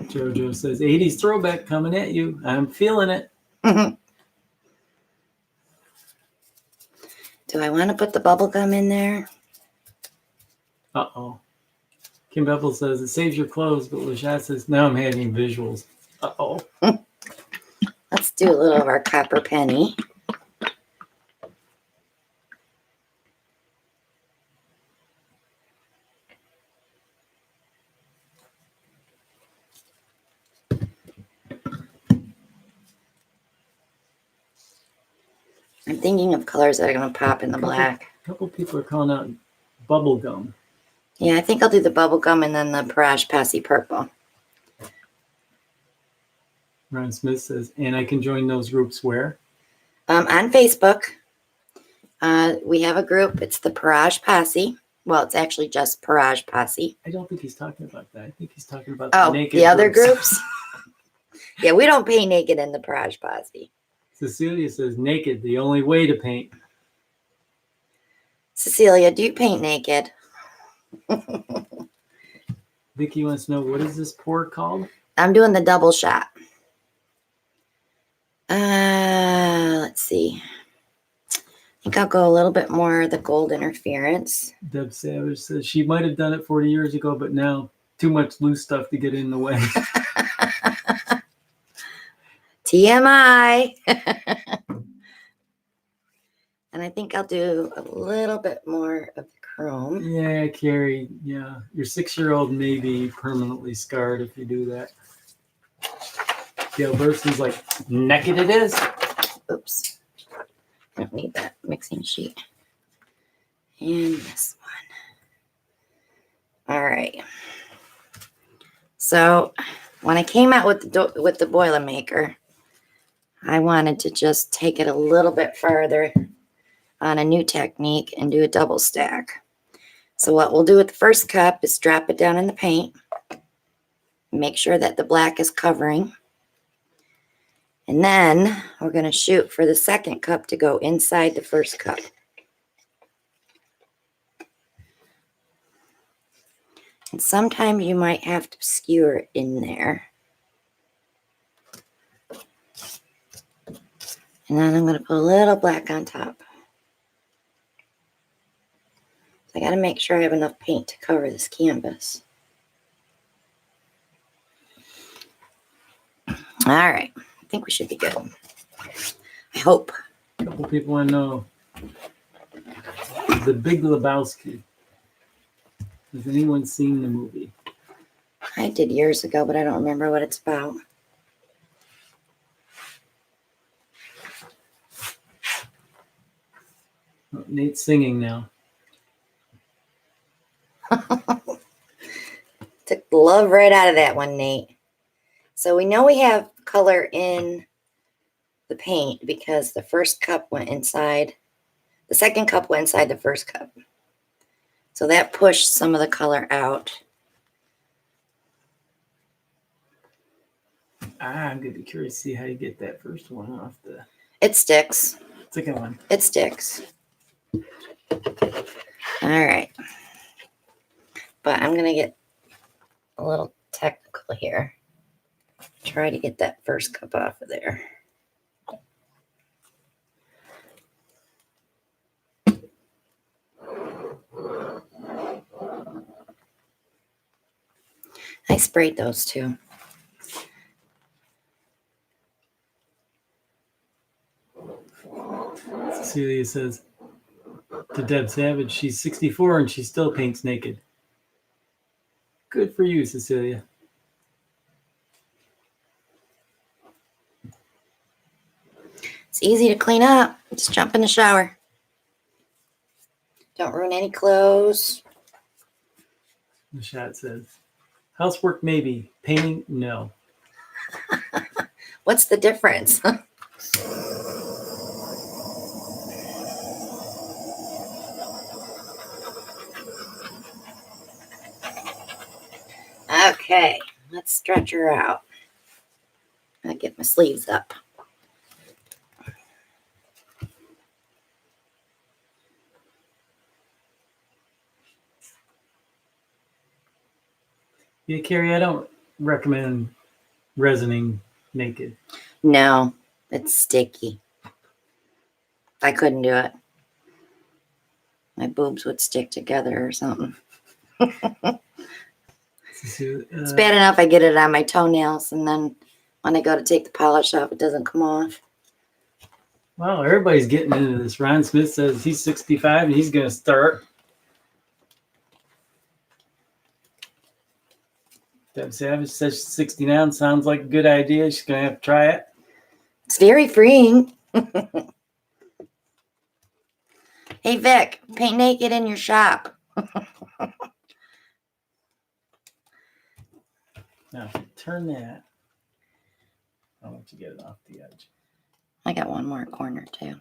Jojo says, 80s throwback coming at you. I'm feeling it.
Do I want to put the bubble gum in there?
Uh-oh. Kim Bevel says, it saves your clothes, but Lashad says, now I'm having visuals. Uh-oh.
Let's do a little of our copper penny. I'm thinking of colors that are going to pop in the black.
A couple people are calling out bubble gum.
Yeah, I think I'll do the bubble gum and then the Parage Passy purple.
Ron Smith says, and I can join those groups where?
On Facebook, we have a group. It's the Parage Passy. Well, it's actually just Parage Passy.
I don't think he's talking about that. I think he's talking about
the
naked
the other groups. Yeah, we don't paint naked in the Parage Passy.
Cecilia says, naked, the only way to paint.
Cecilia, do you paint naked?
Vicky wants to know, what is this pour called?
I'm doing the double shot. Let's see. I think I'll go a little bit more of the gold interference.
Deb Savage says, she might have done it 40 years ago, but now too much loose stuff to get in the way.
TMI. And I think I'll do a little bit more of the chrome.
Yeah, Carrie. Yeah, your 6-year-old may be permanently scarred if you do that. Gail Burson's like, naked it is.
Oops. I don't need that mixing sheet. And this one. All right. So when I came out with the Boilermaker, I wanted to just take it a little bit further on a new technique and do a double stack. So what we'll do with the first cup is drop it down in the paint. Make sure that the black is covering. And then we're going to shoot for the second cup to go inside the first cup. And sometimes you might have to skewer it in there. And then I'm going to put a little black on top. So I got to make sure I have enough paint to cover this canvas. All right. I think we should be good. I hope.
A couple people want to know The Big Lebowski. Has anyone seen the movie?
I did years ago, but I don't remember what it's about.
Oh, Nate's singing now.
Took the love right out of that one, Nate. So we know we have color in the paint because the first cup went inside. The second cup went inside the first cup. So that pushed some of the color out.
I'm going to be curious to see how you get that first one off the
It sticks.
second one.
It sticks. All right. But I'm going to get a little technical here. Try to get that first cup off of there. I sprayed those too.
Cecilia says to Deb Savage, she's 64 and she still paints naked. Good for you, Cecilia.
It's easy to clean up. Just jump in the shower. Don't ruin any clothes.
The shot says, housework maybe, painting no.
What's the difference? Okay, let's stretch her out. I'll get my sleeves up.
Yeah, Carrie, I don't recommend resining naked.
No, it's sticky. I couldn't do it. My boobs would stick together or something. It's bad enough I get it on my toenails, and then when I go to take the polish off, it doesn't come off.
Well, everybody's getting into this. Ron Smith says he's 65 and he's going to start. Deb Savage says she's 69. Sounds like a good idea. She's going to have to try it.
It's very freeing. Hey, Vic, paint naked in your shop.
Now, if you turn that, I'll let you get it off the edge.
I got one more corner, too.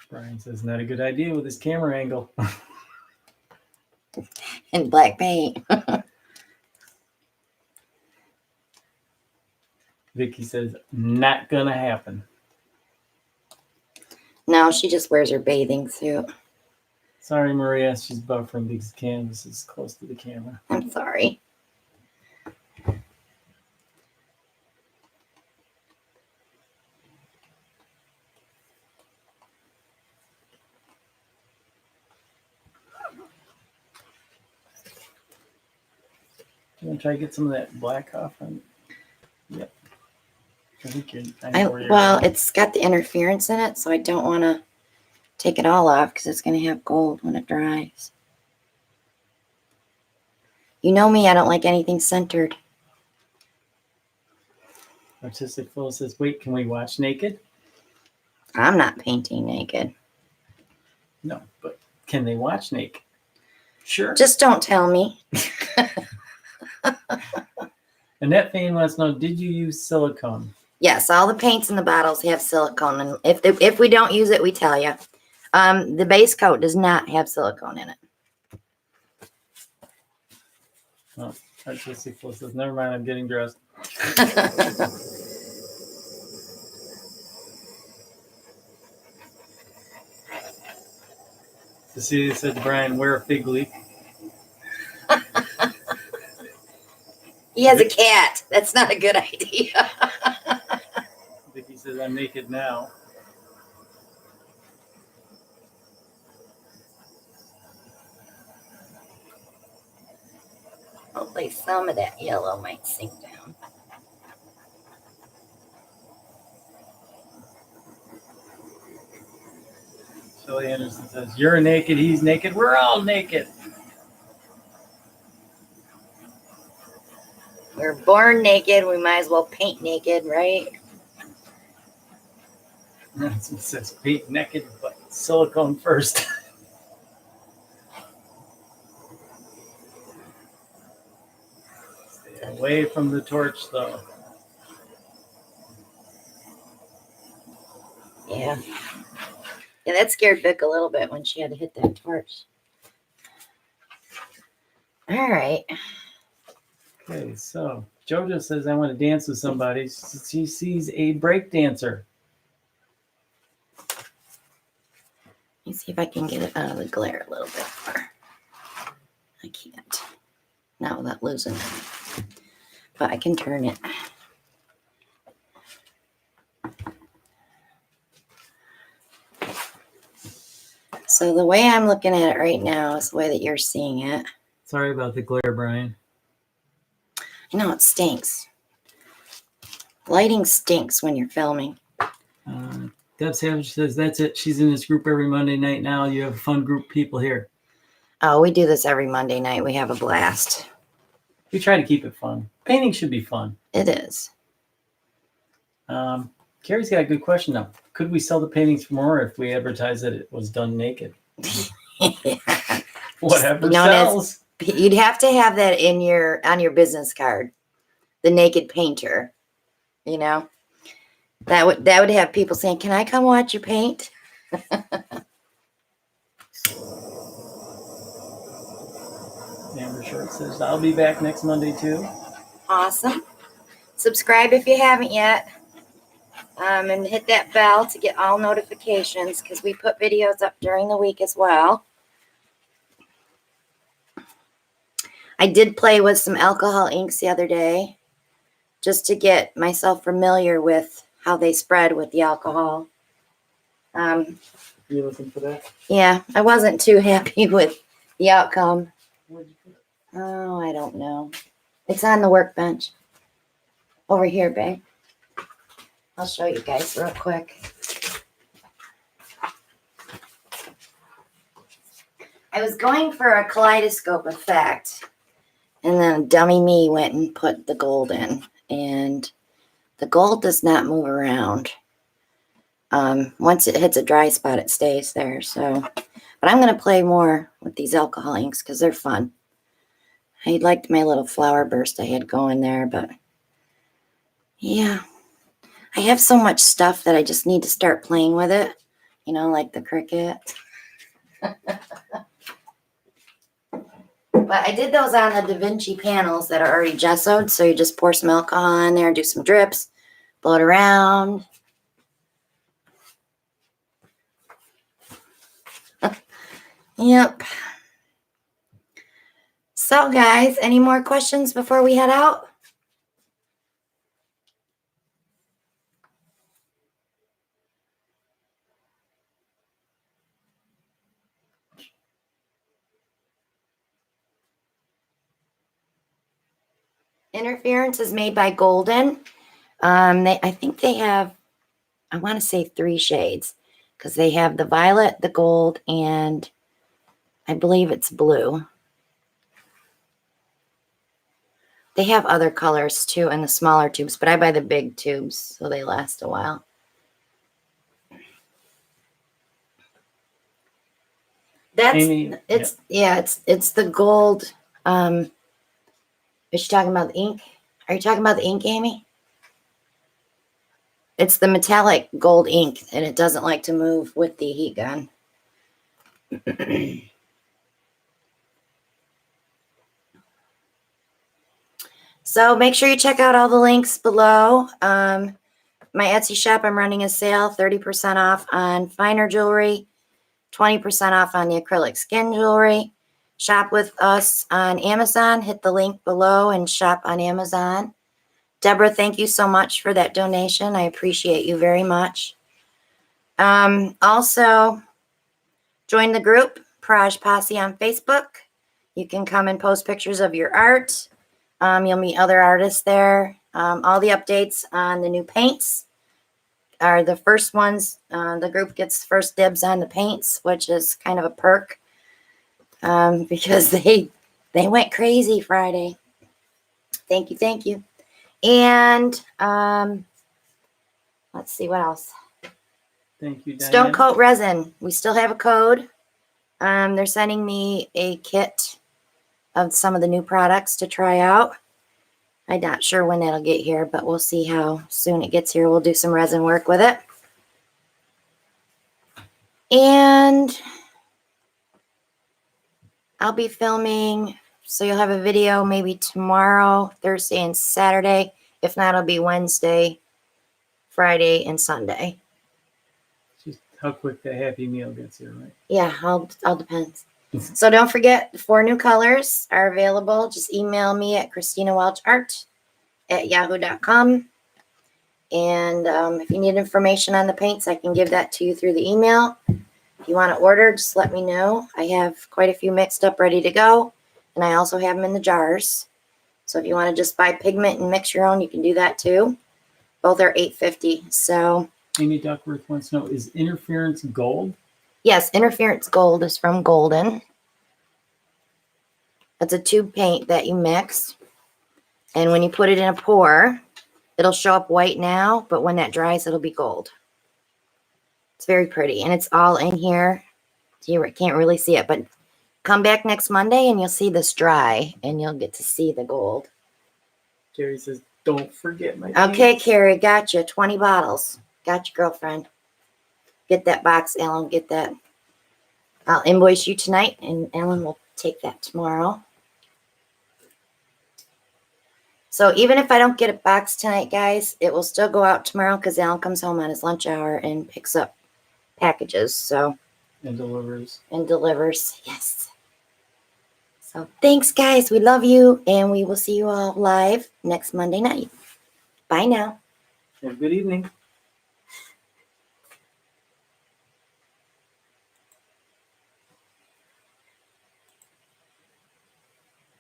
Brian says, not a good idea with this camera angle.
In black paint.
Vicky says, not going to happen.
No, she just wears her bathing suit.
Sorry, Maria. She's buffering because the canvas is close to the camera.
I'm sorry.
You want to try to get some of that black off? Yep. I think you're.
It's got the interference in it, so I don't want to take it all off because it's going to have gold when it dries. You know me, I don't like anything centered.
Artistic Phil says, wait, can we watch naked?
I'm not painting naked.
No, but can they watch naked? Sure.
Just don't tell me.
Annette Fain wants to know, did you use silicone?
Yes, all the paints in the bottles have silicone, and if we don't use it, we tell you. The base coat does not have silicone in it.
Oh, Artistic Phil says, never mind, I'm getting dressed. Cecilia said to Brian, wear a fig leaf.
He has a cat. That's not a good idea.
Vicky says I'm naked now.
Hopefully some of that yellow might sink down.
Shelly Anderson says, you're naked, he's naked, we're all naked.
We're born naked. We might as well paint naked, right?
It says paint naked, but silicone first. Stay away from the torch, though.
Yeah. Yeah, that scared Vic a little bit when she had to hit that torch. All right.
Okay, so JoJo says I want to dance with somebody. She sees a break dancer.
Let me see if I can get it out of the glare a little bit more. I can't. Not without losing it. But I can turn it. So the way I'm looking at it right now is the way that you're seeing it.
Sorry about the glare, Brian.
I know it stinks. Lighting stinks when you're filming.
Deb Savage says that's it. She's in this group every Monday night now. You have a fun group of people here.
Oh, we do this every Monday night. We have a blast.
We try to keep it fun. Painting should be fun.
It is.
Carrie's got a good question now. Could we sell the paintings for more if we advertise that it was done naked? Whatever sells.
You'd have to have that in on your business card. The naked painter. You know? That would have people saying, "Can I come watch you paint?"
Amber Short says, I'll be back next Monday too.
Awesome. Subscribe if you haven't yet. And hit that bell to get all notifications because we put videos up during the week as well. I did play with some alcohol inks the other day just to get myself familiar with how they spread with the alcohol.
You looking for that?
Yeah, I wasn't too happy with the outcome. Oh, I don't know. It's on the workbench. Over here, babe. I'll show you guys real quick. I was going for a kaleidoscope effect, and then dummy me went and put the gold in, and the gold does not move around. Once it hits a dry spot, it stays there. So, but I'm going to play more with these alcohol inks because they're fun. I liked my little flower burst I had going there, but yeah. I have so much stuff that I just need to start playing with it. You know, like the Cricut. But I did those on the Da Vinci panels that are already gessoed. So you just pour some alcohol in there, do some drips, blow it around. Yep. So guys, any more questions before we head out? Interference is made by Golden. I think they have, I want to say 3 shades because they have the violet, the gold, and I believe it's blue. They have other colors too in the smaller tubes, but I buy the big tubes so they last a while. It's the gold. Is she talking about the ink? Are you talking about the ink, Amy? It's the metallic gold ink, and it doesn't like to move with the heat gun. So make sure you check out all the links below. My Etsy shop, I'm running a sale, 30% off on finer jewelry, 20% off on the acrylic skin jewelry. shop with us on Amazon. Hit the link below and shop on Amazon. Deborah, thank you so much for that donation. I appreciate you very much. Also, join the group, Parage Posse on Facebook. You can come and post pictures of your art. You'll meet other artists there. All the updates on the new paints are the first ones. The group gets first dibs on the paints, which is kind of a perk because they went crazy Friday. Thank you, thank you. And let's see what else.
Thank you, Diane.
Stone Coat Resin. We still have a code. They're sending me a kit of some of the new products to try out. I'm not sure when that'll get here, but we'll see how soon it gets here. We'll do some resin work with it. And I'll be filming, so you'll have a video maybe tomorrow, Thursday, and Saturday. If not, it'll be Wednesday, Friday, and Sunday.
Just how quick that Happy Meal gets here, right?
Yeah, all depends. So don't forget, the 4 new colors are available. Just email me at christinawelchart@yahoo.com. And if you need information on the paints, I can give that to you through the email. If you want to order, just let me know. I have quite a few mixed up, ready to go. And I also have them in the jars. So if you want to just buy pigment and mix your own, you can do that too. Both are $8.50. So
Amy Duckworth wants to know, is Interference gold?
yes, Interference Gold is from Golden. It's a tube paint that you mix. And when you put it in a pour, it'll show up white now, but when that dries, it'll be gold. It's very pretty, and it's all in here. You can't really see it, but come back next Monday and you'll see this dry, and you'll get to see the gold.
Jerry says, don't forget my
Okay,
paints.
Carrie, got you. 20 bottles. Got you, girlfriend. Get that box, Ellen. Get that. I'll invoice you tonight, and Ellen will take that tomorrow. So even if I don't get a box tonight, guys, it will still go out tomorrow because Alan comes home on his lunch hour and picks up packages. So
And delivers.
and delivers. Yes. So thanks, guys. We love you, and we will see you all live next Monday night. Bye now.
Have a good evening.